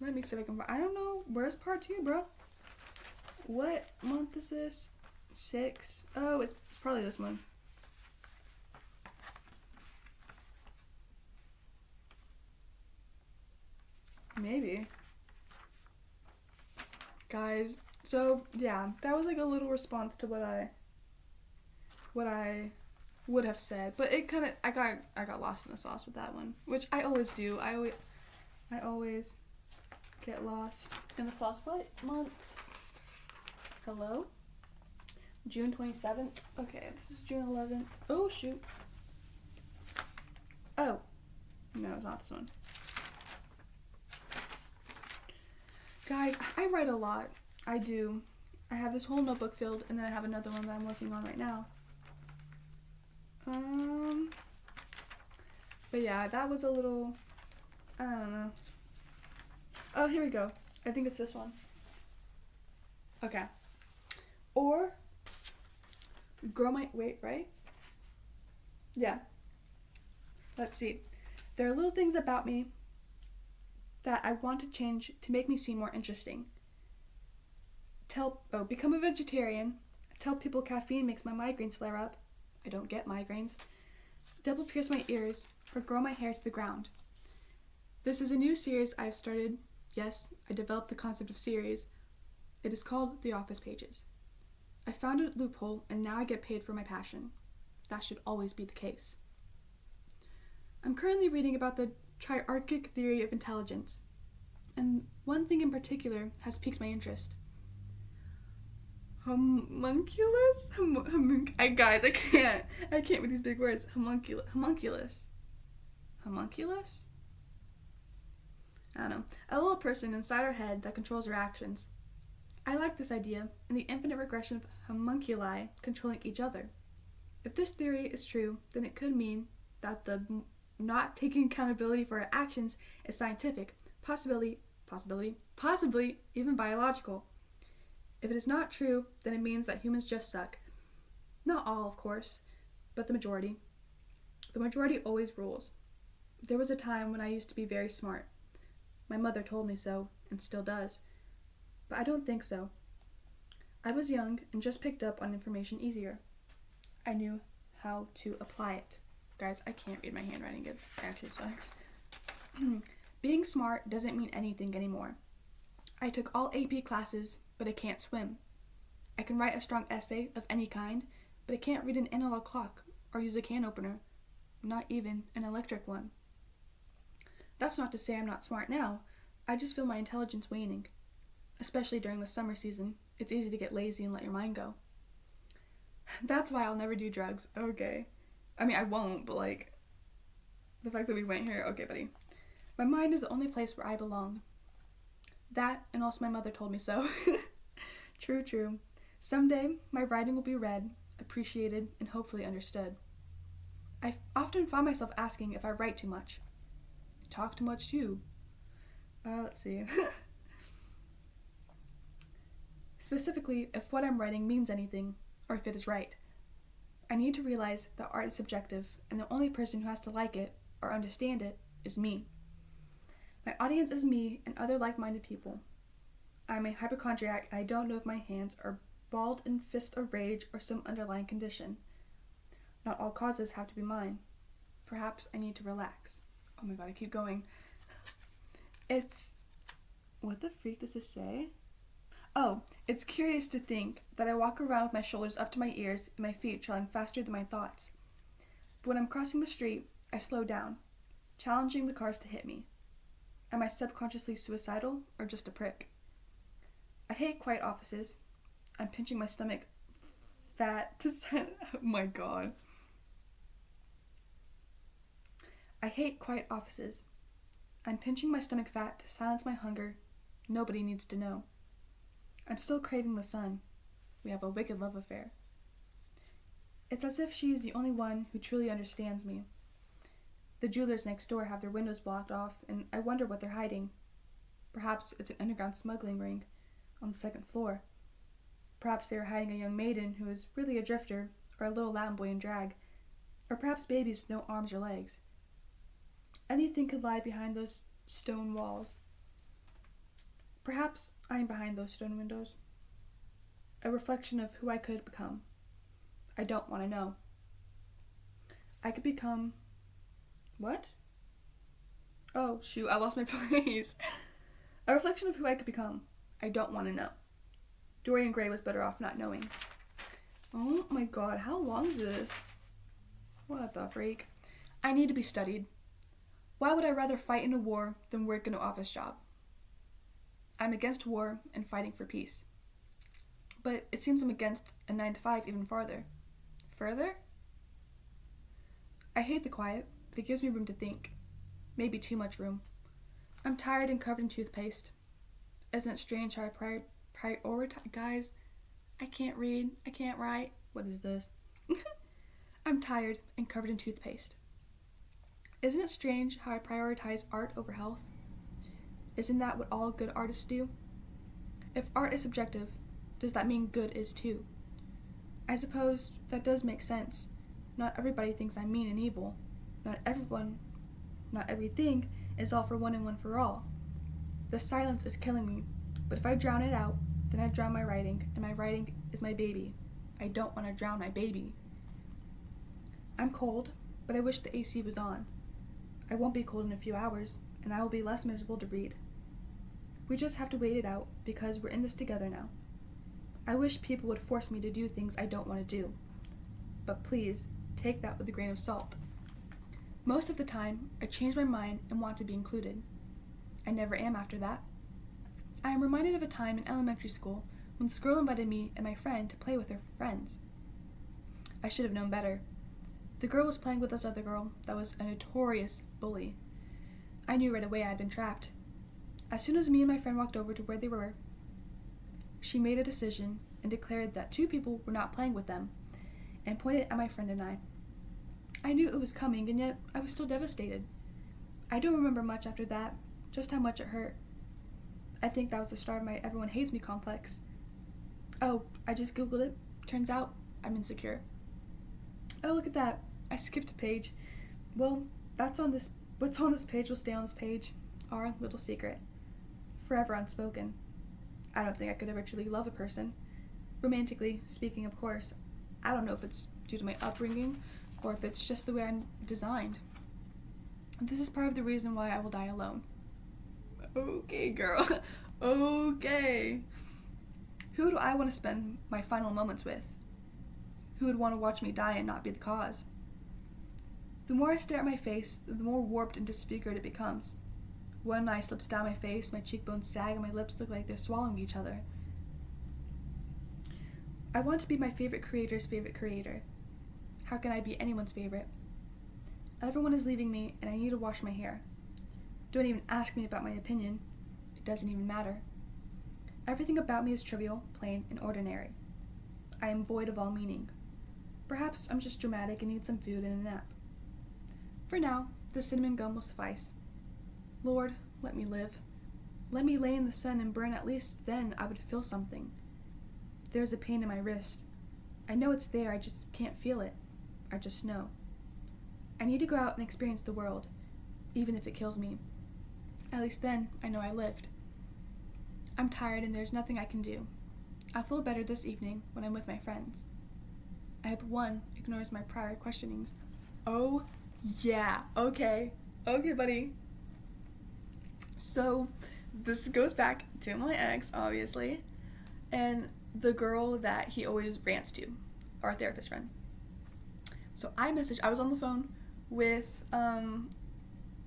I don't know. Where's part 2, bro? What month is this? 6. Oh, it's probably this one. Maybe. Guys, so yeah, that was like a little response to what I would have said, but it kind of I got lost in the sauce with that one, which I always do. I always get lost in the sauce. What month? Hello? June 27th. Okay, this is June 11th. Oh shoot. Oh. No, it's not this one. Guys, I write a lot. I do. I have this whole notebook filled, and then I have another one that I'm working on right now. But yeah, that was a little, I don't know. Oh, here we go. I think it's this one. Okay. Or, wait, right? Yeah. Let's see. There are little things about me that I want to change to make me seem more interesting. Become a vegetarian. Tell people caffeine makes my migraines flare up. I don't get migraines. Double pierce my ears or grow my hair to the ground. This is a new series I've started. Yes, I developed the concept of series. It is called The Office Pages. I found a loophole and now I get paid for my passion. That should always be the case. I'm currently reading about the triarchic theory of intelligence, and one thing in particular has piqued my interest. Homunculus? Guys, I can't with these big words. Homunculus? I don't know. A little person inside our head that controls our actions. I like this idea and the infinite regression of homunculi controlling each other. If this theory is true, then it could mean that the not taking accountability for our actions is scientific, possibly even biological. If it is not true, then it means that humans just suck. Not all, of course, but the majority. The majority always rules. There was a time when I used to be very smart. My mother told me so, and still does. But I don't think so. I was young and just picked up on information easier. I knew how to apply it. Guys, I can't read my handwriting. It actually sucks. Being smart doesn't mean anything anymore. I took all AP classes, but I can't swim. I can write a strong essay of any kind, but I can't read an analog clock or use a can opener, not even an electric one. That's not to say I'm not smart now. I just feel my intelligence waning. Especially during the summer season, it's easy to get lazy and let your mind go. That's why I'll never do drugs. Okay. I mean, I won't, but like, the fact that we went here, okay, buddy. My mind is the only place where I belong. That, and also my mother told me so. True. Someday, my writing will be read, appreciated, and hopefully understood. I often find myself asking if I write too much. I talk too much, too. Let's see. Specifically, if what I'm writing means anything, or if it is right. I need to realize that art is subjective, and the only person who has to like it, or understand it, is me. My audience is me and other like-minded people. I'm a hypochondriac and I don't know if my hands are balled in fists of rage or some underlying condition. Not all causes have to be mine. Perhaps I need to relax. Oh my god, I keep going. It's... What the freak does this say? Oh, it's curious to think that I walk around with my shoulders up to my ears and my feet traveling faster than my thoughts. But when I'm crossing the street, I slow down, challenging the cars to hit me. Am I subconsciously suicidal or just a prick? I hate quiet offices. I'm pinching my stomach fat to silence... Oh my god. I hate quiet offices. I'm pinching my stomach fat to silence my hunger. Nobody needs to know. I'm still craving the sun. We have a wicked love affair. It's as if she is the only one who truly understands me. The jewelers next door have their windows blocked off, and I wonder what they're hiding. Perhaps it's an underground smuggling ring on the second floor. Perhaps they are hiding a young maiden who is really a drifter, or a little Latin boy in drag, or perhaps babies with no arms or legs. Anything could lie behind those stone walls. Perhaps I am behind those stone windows. A reflection of who I could become. I don't want to know. I could become... What? Oh, shoot, I lost my place. A reflection of who I could become. I don't want to know. Dorian Gray was better off not knowing. Oh my god, how long is this? What the freak? I need to be studied. Why would I rather fight in a war than work in an office job? I'm against war and fighting for peace. But it seems I'm against a 9-to-5 even farther. Further? I hate the quiet, but it gives me room to think. Maybe too much room. I'm tired and covered in toothpaste. Isn't it strange how I prioritize... Guys, I can't read. I can't write. What is this? I'm tired and covered in toothpaste. Isn't it strange how I prioritize art over health? Isn't that what all good artists do? If art is subjective, does that mean good is too? I suppose that does make sense. Not everybody thinks I'm mean and evil. Not everything is all for one and one for all. The silence is killing me, but if I drown it out, then I drown my writing, and my writing is my baby. I don't want to drown my baby. I'm cold, but I wish the AC was on. I won't be cold in a few hours, and I will be less miserable to read. We just have to wait it out, because we're in this together now. I wish people would force me to do things I don't want to do. But please, take that with a grain of salt. Most of the time, I change my mind and want to be included. I never am after that. I am reminded of a time in elementary school when this girl invited me and my friend to play with her friends. I should have known better. The girl was playing with this other girl that was a notorious bully. I knew right away I had been trapped. As soon as me and my friend walked over to where they were, she made a decision and declared that 2 people were not playing with them, and pointed at my friend and I. I knew it was coming, and yet I was still devastated. I don't remember much after that, just how much it hurt. I think that was the start of my everyone hates me complex. Oh, I just googled it. Turns out I'm insecure. Oh, look at that. I skipped a page. Well, what's on this page will stay on this page. Our little secret. Forever unspoken. I don't think I could ever truly love a person. Romantically speaking, of course. I don't know if it's due to my upbringing or if it's just the way I'm designed. This is part of the reason why I will die alone. Okay, girl. Okay. Who do I want to spend my final moments with? Who would want to watch me die and not be the cause? The more I stare at my face, the more warped and disfigured it becomes. One eye slips down my face, my cheekbones sag, and my lips look like they're swallowing each other. I want to be my favorite creator's favorite creator. How can I be anyone's favorite? Everyone is leaving me, and I need to wash my hair. Don't even ask me about my opinion. It doesn't even matter. Everything about me is trivial, plain, and ordinary. I am void of all meaning. Perhaps I'm just dramatic and need some food and a nap. For now, the cinnamon gum will suffice. Lord, let me live. Let me lay in the sun and burn, at least then I would feel something. There's a pain in my wrist. I know it's there, I just can't feel it. I just know. I need to go out and experience the world. even if it kills me. At least then, I know I lived. I'm tired and there's nothing I can do. I'll feel better this evening when I'm with my friends. I hope one ignores my prior questionings. Oh, yeah. Okay. Okay, buddy. So, this goes back to my ex, obviously, and the girl that he always rants to, our therapist friend. So, I was on the phone with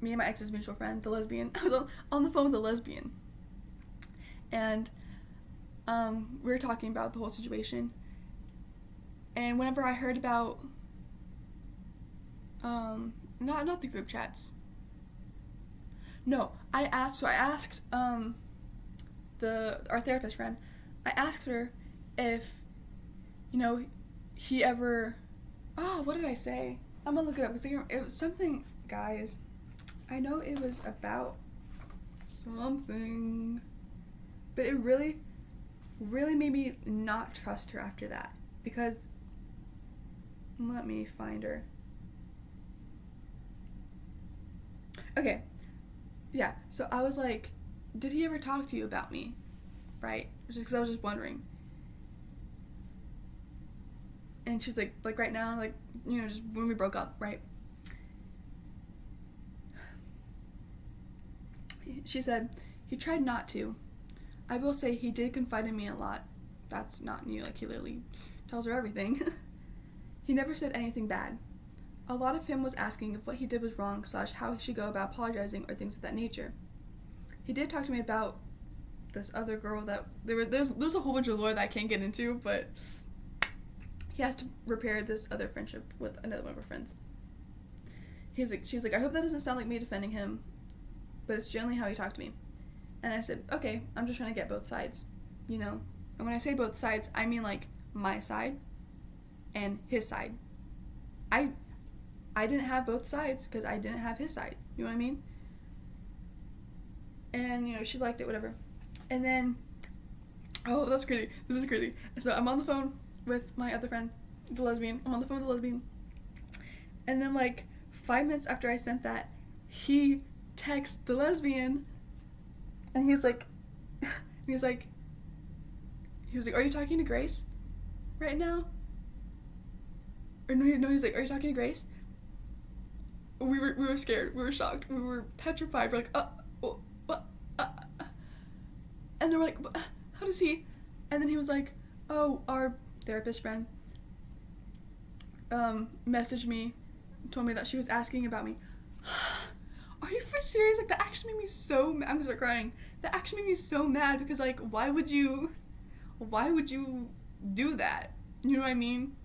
me and my ex's mutual friend, the lesbian. I was on the phone with the lesbian. And we were talking about the whole situation. And whenever I heard about not the group chats. No, I asked our therapist friend, I asked her if, he ever, what did I say? I'm gonna look it up because it was something, guys. I know it was about something, but it really, really made me not trust her after that, because, let me find her. Okay, yeah, so I was like, did he ever talk to you about me, right? Just because I was just wondering. And she's like right now, just when we broke up, right? She said, he tried not to. I will say he did confide in me a lot. That's not new, he literally tells her everything. He never said anything bad. A lot of him was asking if what he did was wrong / how he should go about apologizing or things of that nature. He did talk to me about this other girl that there's a whole bunch of lore that I can't get into, but he has to repair this other friendship with another one of her friends. She was like, I hope that doesn't sound like me defending him, but it's generally how he talked to me. And I said, okay, I'm just trying to get both sides, And when I say both sides, I mean my side and his side. I didn't have both sides because I didn't have his side. You know what I mean? And, she liked it, whatever. And then, oh, that's crazy. This is crazy. So I'm on the phone with my other friend, the lesbian. I'm on the phone with the lesbian. And then, 5 minutes after I sent that, he texts the lesbian. And he was like, are you talking to Grace right now? Or no, he's like, are you talking to Grace? We were scared. We were shocked. We were petrified. We're like, what? And they were like, how does he? And then he was like, oh, our therapist friend messaged me, told me that she was asking about me. Are you for serious? That actually made me so mad. I'm gonna start crying. That actually made me so mad because, why would you do that? You know what I mean?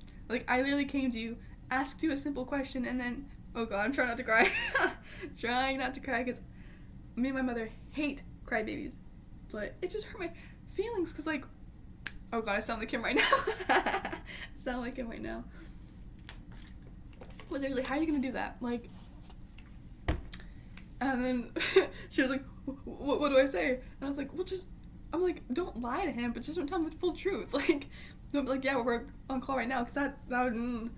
I literally came to you, asked you a simple question, and then, oh god, I'm trying not to cry. Trying not to cry, because me and my mother hate crybabies. But it just hurt my feelings, because, oh god, I sound like him right now. Was it really, how are you going to do that? And then she was like, what do I say? And I was like, I'm like, don't lie to him, but just don't tell him the full truth. Don't be like, yeah, we're on call right now, because that would,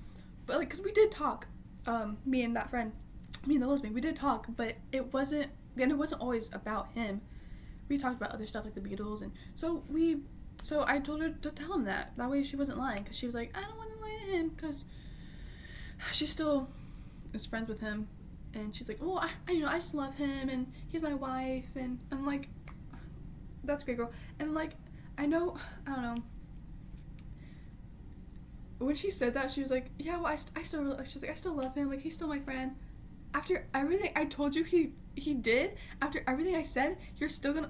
but, because we did talk, me and that friend, me and the lesbian, we did talk, but it wasn't always about him. We talked about other stuff, the Beatles, and so I told her to tell him that way she wasn't lying, because she was like, I don't want to lie to him, because she still is friends with him, and she's like, well, I just love him, and he's my wife, and I'm like, that's great, girl, and, I don't know, when she said that, she was like, yeah, well, I still really, she was like, I still love him, he's still my friend. After everything I told you he did, after everything I said, you're still gonna,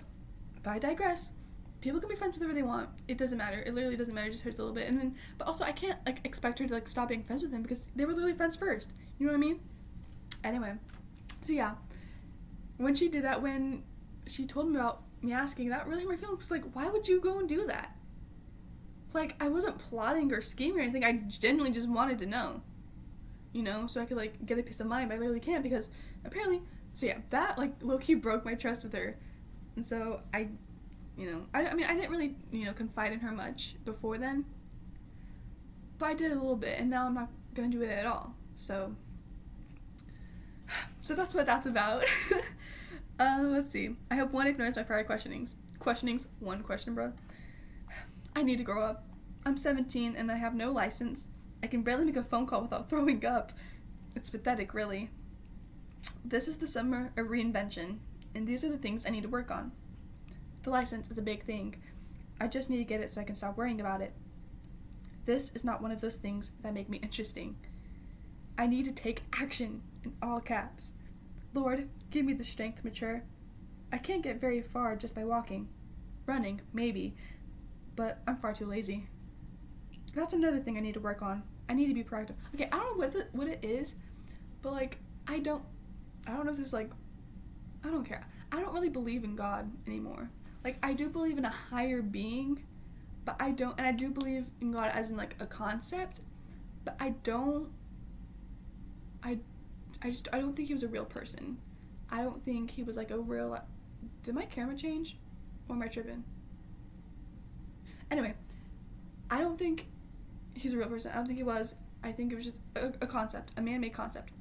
but I digress. People can be friends with whoever they want. It doesn't matter. It literally doesn't matter. It just hurts a little bit. And then, but also I can't, expect her to, stop being friends with him, because they were literally friends first. You know what I mean? Anyway, so yeah, when she did that, when she told him about me asking, that really hurt my feelings. Why would you go and do that? I wasn't plotting or scheming or anything. I genuinely just wanted to know. So I could, get a peace of mind, but I literally can't, because apparently, so yeah, that, low-key broke my trust with her. And so I didn't really, confide in her much before then, but I did a little bit, and now I'm not gonna do it at all. So, So that's what that's about. Let's see. I hope one ignores my prior questionings. Questionings? One question, bro. I need to grow up. I'm 17 and I have no license. I can barely make a phone call without throwing up. It's pathetic, really. This is the summer of reinvention, and these are the things I need to work on. The license is a big thing. I just need to get it so I can stop worrying about it. This is not one of those things that make me interesting. I need to take action, in all caps. Lord, give me the strength to mature. I can't get very far just by walking. Running, maybe, but I'm far too lazy. That's another thing I need to work on. I need to be proactive. Okay, I don't know what it is, but like, I don't know if this is like, I don't care. I don't really believe in God anymore. Like, I do believe in a higher being, but I do believe in God as in like a concept, but I don't think he was a real person. I don't think he was like a real, did my camera change? Or am I tripping? Anyway, I don't think he's a real person. I don't think he was. I think it was just a concept, a man-made concept.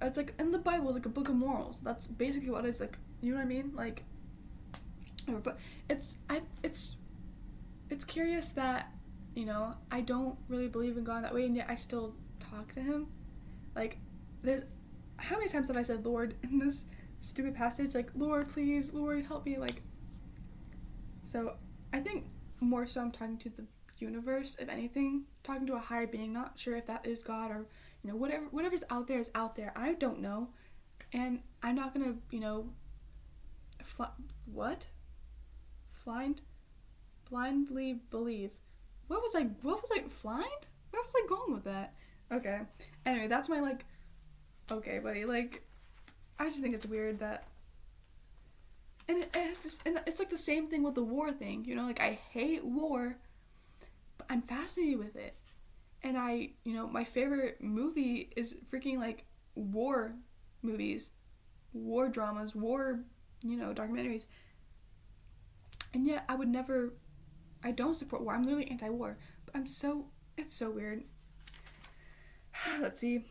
It's like, in the Bible, it's like a book of morals. That's basically what it's like, you know what I mean? Like, but it's curious that, you know, I don't really believe in God that way, and yet I still talk to him. Like, how many times have I said Lord in this stupid passage? Like, Lord, please, Lord, help me, like. So, I think more so I'm talking to the universe, if anything, talking to a higher being, not sure if that is God or, you know, whatever's out there is out there. I don't know, and I'm not gonna, you know, blindly believe. What was I blind? Where was I going with that? Okay. Anyway, that's my, like, okay, buddy, like, I just think it's weird that, and it's like the same thing with the war thing, you know, like, I hate war, but I'm fascinated with it, and you know, my favorite movie is freaking, like, war movies, war dramas, war, you know, documentaries, and yet I don't support war. I'm literally anti-war, but it's so weird. Let's see.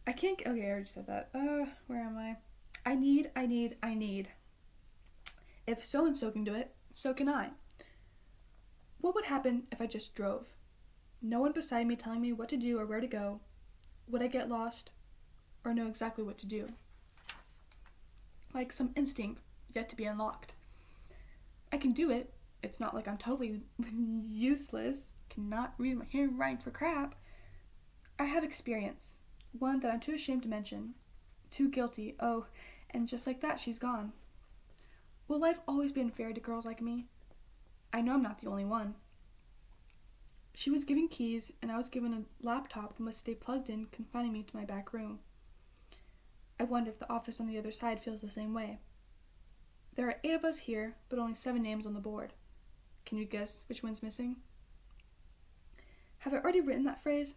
Okay, I already said that. Where am I? I need. If so-and-so can do it, so can I. What would happen if I just drove? No one beside me telling me what to do or where to go. Would I get lost or know exactly what to do? Like some instinct yet to be unlocked. I can do it. It's not like I'm totally useless. Cannot read my handwriting for crap. I have experience. One that I'm too ashamed to mention. Too guilty. Oh, and just like that, she's gone. Will life always be unfair to girls like me? I know I'm not the only one. She was given keys, and I was given a laptop that must stay plugged in, confining me to my back room. I wonder if the office on the other side feels the same way. There are 8 of us here, but only 7 names on the board. Can you guess which one's missing? Have I already written that phrase?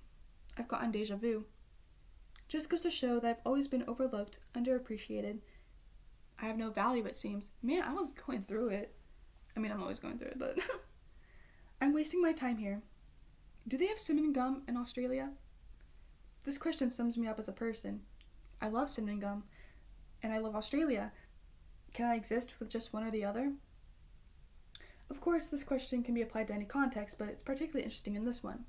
I've gotten deja vu. Just goes to show that I've always been overlooked, underappreciated. I have no value, it seems. Man, I was going through it. I mean, I'm always going through it, but I'm wasting my time here. Do they have cinnamon gum in Australia? This question sums me up as a person. I love cinnamon gum, and I love Australia. Can I exist with just one or the other? Of course, this question can be applied to any context, but it's particularly interesting in this one.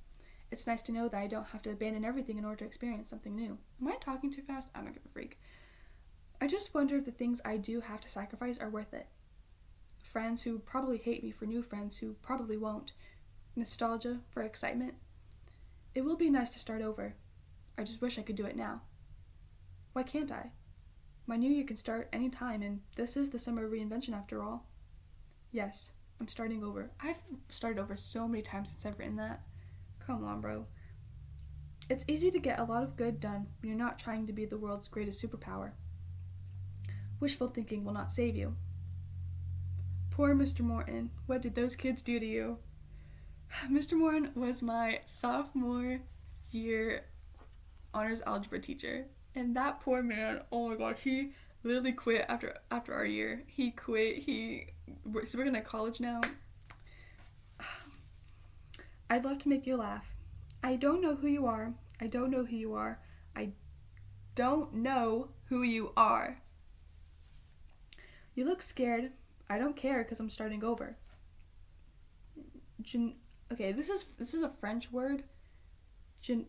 It's nice to know that I don't have to abandon everything in order to experience something new. Am I talking too fast? I don't give a freak. I just wonder if the things I do have to sacrifice are worth it. Friends who probably hate me for new friends who probably won't. Nostalgia for excitement. It will be nice to start over. I just wish I could do it now. Why can't I? My new year can start any time, and this is the summer of reinvention after all. Yes, I'm starting over. I've started over so many times since I've written that. Come on, bro. It's easy to get a lot of good done when you're not trying to be the world's greatest superpower. Wishful thinking will not save you. Poor Mr. Morton. What did those kids do to you? Mr. Morton was my sophomore year honors algebra teacher. And that poor man, oh my god, he literally quit after our year. He quit. So we're going to college now. I'd love to make you laugh. I don't know who you are. I don't know who you are. don't know who you are. You look scared. I don't care because I'm starting over. Okay, this is a French word. Genevieve?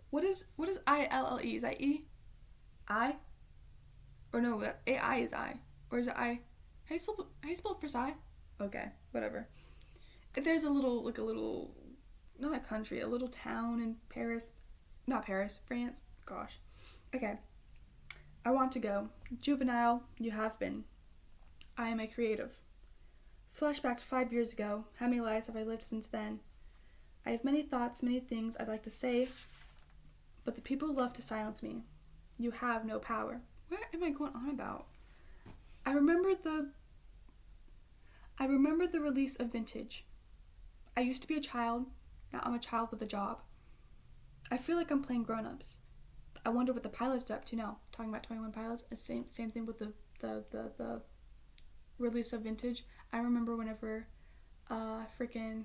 What is ILLE? Is that E? I? Or no, AI is I. Or is it I? How you spell first I? Okay, whatever. There's a little, not a country, a little town in Paris. Not Paris, France. Gosh. Okay. I want to go. Juvenile, you have been. I am a creative. Flashback to 5 years ago. How many lives have I lived since then? I have many thoughts, many things I'd like to say, but the people love to silence me. You have no power. What am I going on about? I remember the release of Vintage. I used to be a child. Now I'm a child with a job. I feel like I'm playing grown-ups. I wonder what the pilots are up to now. Talking about 21 Pilots. Same thing with the release of Vintage. I remember whenever freaking,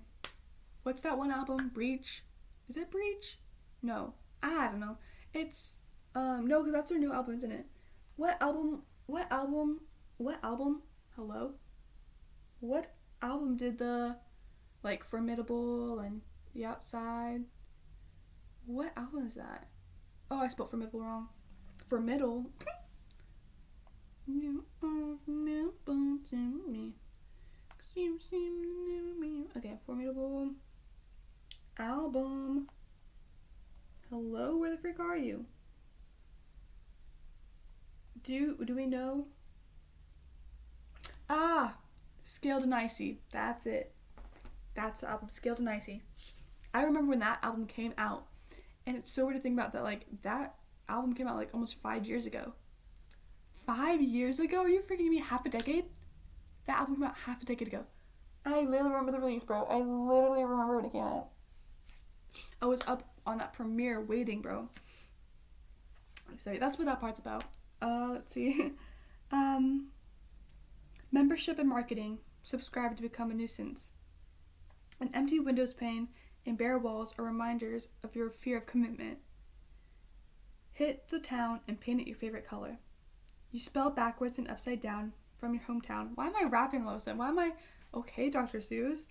what's that one album? Breach? Is it Breach? No. I don't know. It's no, because that's their new album, isn't it? What album? Hello? What album did the, like, Formidable and The Outside? What album is that? Oh, I spelled Formidable wrong. Formidable? You are formidable to me. 'Cause you seem to know me. Okay, Formidable album. Hello, where the frick are you? Do we know? Scaled and Icy. That's it. That's the album, Scaled and Icy. I remember when that album came out, and it's so weird to think about that. Like, that album came out like almost 5 years ago. 5 years ago? Are you freaking me? Half a decade? That album came out half a decade ago. I literally remember the release, bro. I literally remember when it came out. I was up on that premiere waiting, bro. I'm sorry, that's what that part's about. Let's see. Membership and marketing. Subscribe to become a nuisance. An empty Windows pane and bare walls are reminders of your fear of commitment. Hit the town and paint it your favorite color. You spell backwards and upside down from your hometown. Why am I rapping all of a sudden? Why am I... Okay, Dr. Seuss.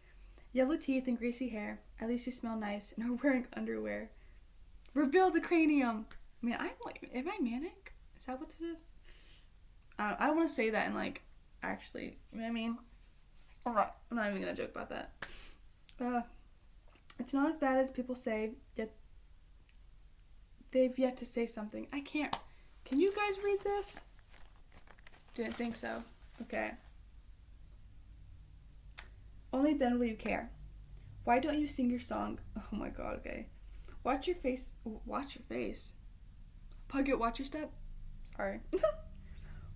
Yellow teeth and greasy hair. At least you smell nice and are wearing underwear. Rebuild the cranium. Man, I'm like... Am I manic? Is that what this is? I don't want to say that and like... Actually, you know what I mean? Alright, I'm not even going to joke about that. It's not as bad as people say, yet they've yet to say something. I can't. Can you guys read this? Didn't think so. Okay. Only then will you care. Why don't you sing your song? Oh my god, okay. Watch your face. Watch your face. Pug it, watch your step. Sorry.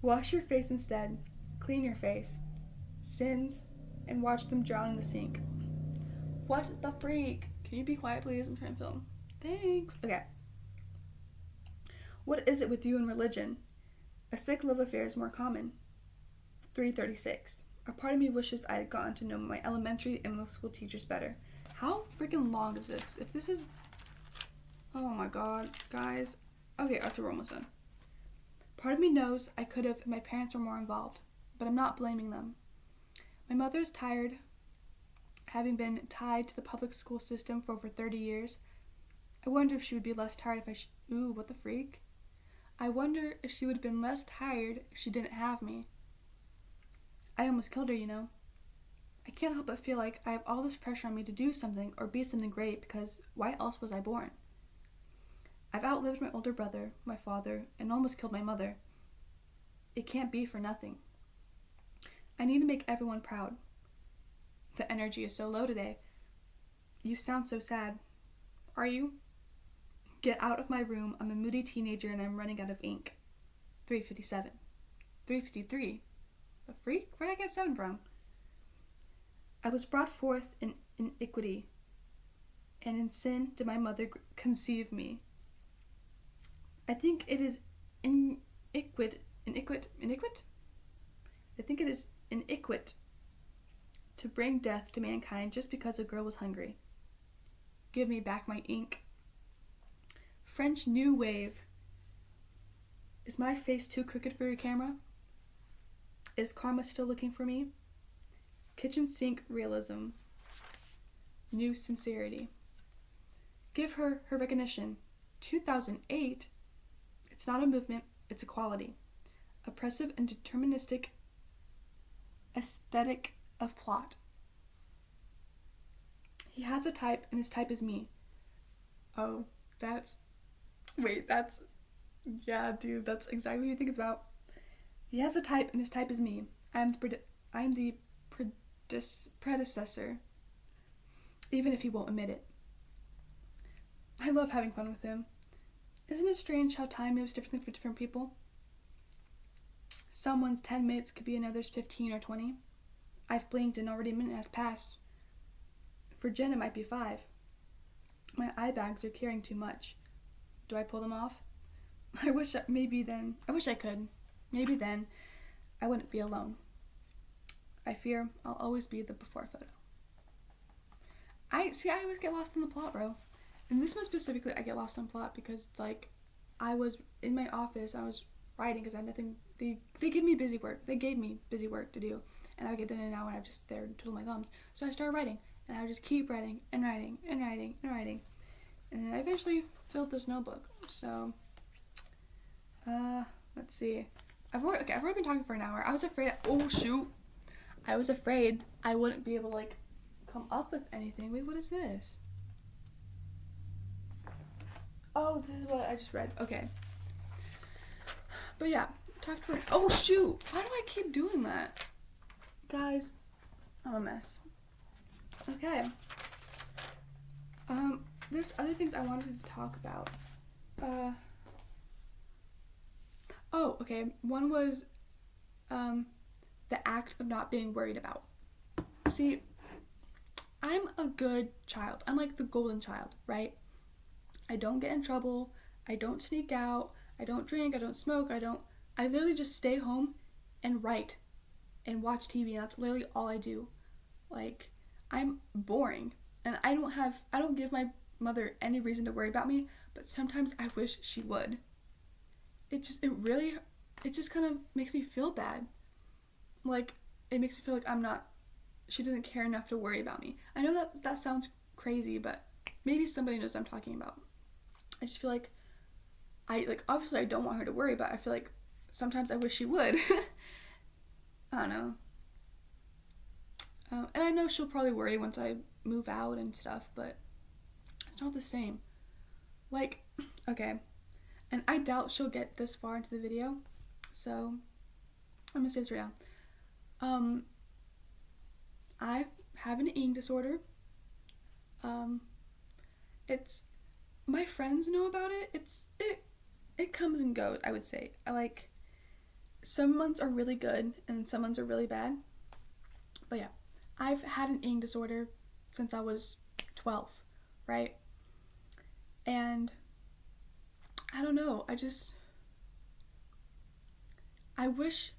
Wash your face instead. Clean your face. Sins, and watch them drown in the sink. What the freak? Can you be quiet, please? I'm trying to film. Thanks. Okay. What is it with you and religion? A sick love affair is more common. 336. A part of me wishes I had gotten to know my elementary and middle school teachers better. How freaking long is this? If this is... Oh my god, guys. Okay, after we're almost done. Part of me knows I could have if my parents were more involved, but I'm not blaming them. My mother is tired, having been tied to the public school system for over 30 years. I wonder if she would be less tired if I ooh, what the freak? I wonder if she would have been less tired if she didn't have me. I almost killed her, you know. I can't help but feel like I have all this pressure on me to do something or be something great because why else was I born? I've outlived my older brother, my father, and almost killed my mother. It can't be for nothing. I need to make everyone proud. The energy is so low today. You sound so sad. Are you? Get out of my room. I'm a moody teenager and I'm running out of ink. 357. 353. The freak? Where did I get 7 from? I was brought forth in iniquity, and in sin did my mother conceive me. I think it is iniquit. I think it is iniquit to bring death to mankind just because a girl was hungry. Give me back my ink. French New Wave. Is my face too crooked for your camera? Is karma still looking for me? Kitchen sink realism. New sincerity. Give her her recognition. 2008. It's not a movement, it's a quality. Oppressive and deterministic aesthetic of plot. He has a type and his type is me. Oh, yeah, dude, that's exactly what you think it's about. He has a type and his type is me. I'm the predecessor, even if he won't admit it. I love having fun with him. Isn't it strange how time moves differently for different people? Someone's 10 minutes could be another's 15 or 20. I've blinked and already a minute has passed. For Jen, it might be 5. My eye bags are carrying too much. Do I pull them off? I wish I could. Maybe then I wouldn't be alone. I fear I'll always be the before photo. I always get lost in the plot, bro. And this one specifically, I get lost in plot because, like, I was in my office, I was writing because I had nothing. They gave me busy work. They gave me busy work to do, and I would get done in an hour, and I was just there twiddling my thumbs. So I started writing, and I would just keep writing and writing and writing and writing, and then I eventually filled this notebook. So, let's see. I've already been talking for an hour. I was afraid. I was afraid I wouldn't be able to come up with anything. Wait, what is this? Oh, this is what I just read. Okay. But yeah, talked for. Oh shoot! Why do I keep doing that, guys? I'm a mess. Okay. There's other things I wanted to talk about. Oh, okay. One was, the act of not being worried about. See, I'm a good child. I'm like the golden child, right? I don't get in trouble. I don't sneak out. I don't drink. I don't smoke. I literally just stay home and write and watch TV. That's literally all I do. I'm boring. And I don't give my mother any reason to worry about me, but sometimes I wish she would. It just kind of makes me feel bad. It makes me feel like she doesn't care enough to worry about me. I know that sounds crazy, but maybe somebody knows what I'm talking about. I just feel like obviously I don't want her to worry, but I feel like sometimes I wish she would. I don't know. And I know she'll probably worry once I move out and stuff, but it's not the same. Okay. And I doubt she'll get this far into the video, so I'm gonna say this right now. I have an eating disorder. It's my friends know about it. It comes and goes, I would say. Some months are really good and some months are really bad. But yeah, I've had an eating disorder since I was 12, right? And I don't know, I wish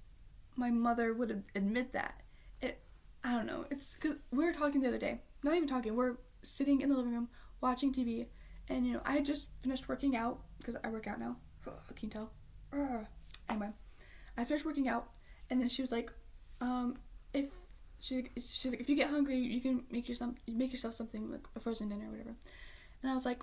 my mother would admit that. I don't know, it's because we were talking the other day, not even talking, we're sitting in the living room watching TV, and I had just finished working out, because I work out now, can you tell? Anyway, I finished working out, and then she was like, if you get hungry, you can make yourself something, like a frozen dinner or whatever. And I was like,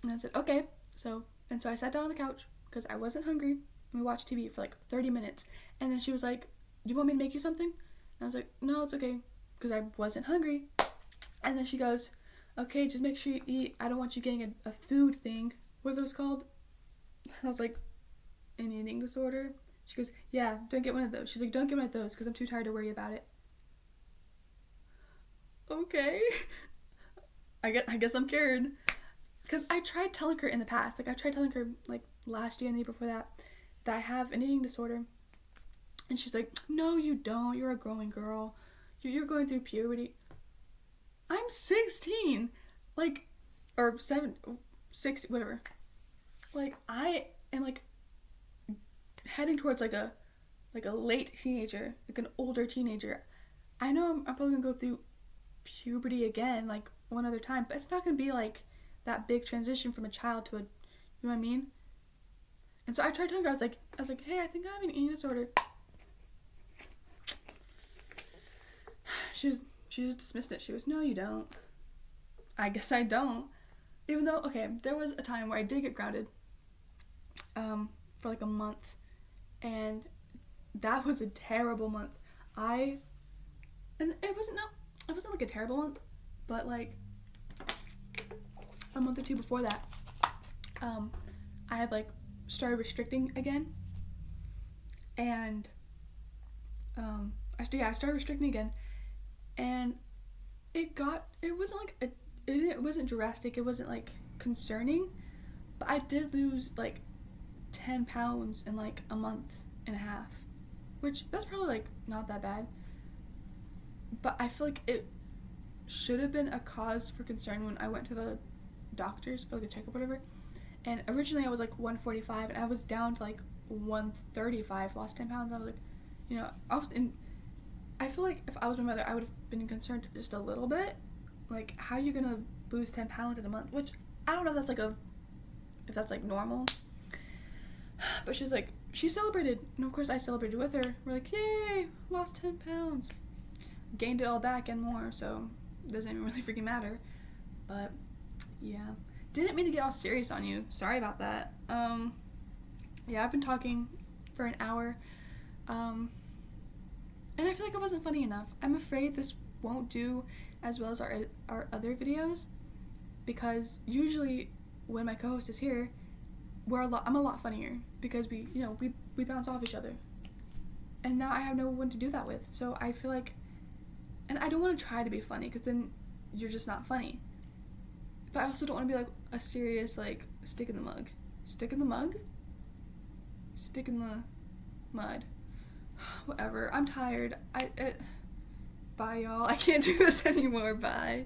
and I said, okay. So I sat down on the couch because I wasn't hungry, and we watched TV for 30 minutes. And then she was like, do you want me to make you something? And I was like, no, it's okay, because I wasn't hungry. And then she goes, okay, just make sure you eat. I don't want you getting a food thing. What are those called? I was like, an eating disorder? She goes, yeah, don't get one of those. She's like, don't get one of those because I'm too tired to worry about it. Okay. I guess I'm cured. Because I tried telling her in the past, I tried telling her, last year and the year before that I have an eating disorder. And she's like, no, you don't. You're a growing girl. You're going through puberty. I'm 16. Or 60, whatever. I am, heading towards, a late teenager, an older teenager. I know I'm probably going to go through puberty again, one other time, but it's not going to be, that big transition from a child to a, you know what I mean? And so I tried telling her, I was like, hey, I think I have an eating disorder. She just dismissed it. She was, no, you don't. I guess I don't. Even though, okay, there was a time where I did get grounded, for like a month, and that was a terrible month. And it wasn't like a terrible month, but like a month or two before that, I had like started restricting again, and I started restricting again, and it wasn't drastic, it wasn't like concerning, but I did lose like 10 pounds in like a month and a half, which that's probably like not that bad, but I feel like it should have been a cause for concern when I went to the doctors for like a checkup or whatever. And originally I was like 145 and I was down to like 135, lost 10 pounds. I was like, I feel like if I was my mother, I would have been concerned just a little bit. Like, how are you gonna lose 10 pounds in a month? Which, I don't know if that's like normal. But she celebrated, and of course I celebrated with her. We're like, yay, lost 10 pounds. Gained it all back and more, so it doesn't even really freaking matter. But, yeah. Didn't mean to get all serious on you. Sorry about that. Yeah, I've been talking for an hour. And I feel like I wasn't funny enough. I'm afraid this won't do as well as our other videos, because usually when my co-host is here, I'm a lot funnier because we bounce off each other. And now I have no one to do that with. So I feel like, and I don't want to try to be funny because then you're just not funny. But I also don't want to be like a serious like stick in the mud. Whatever. I'm tired. Bye y'all. I can't do this anymore. Bye.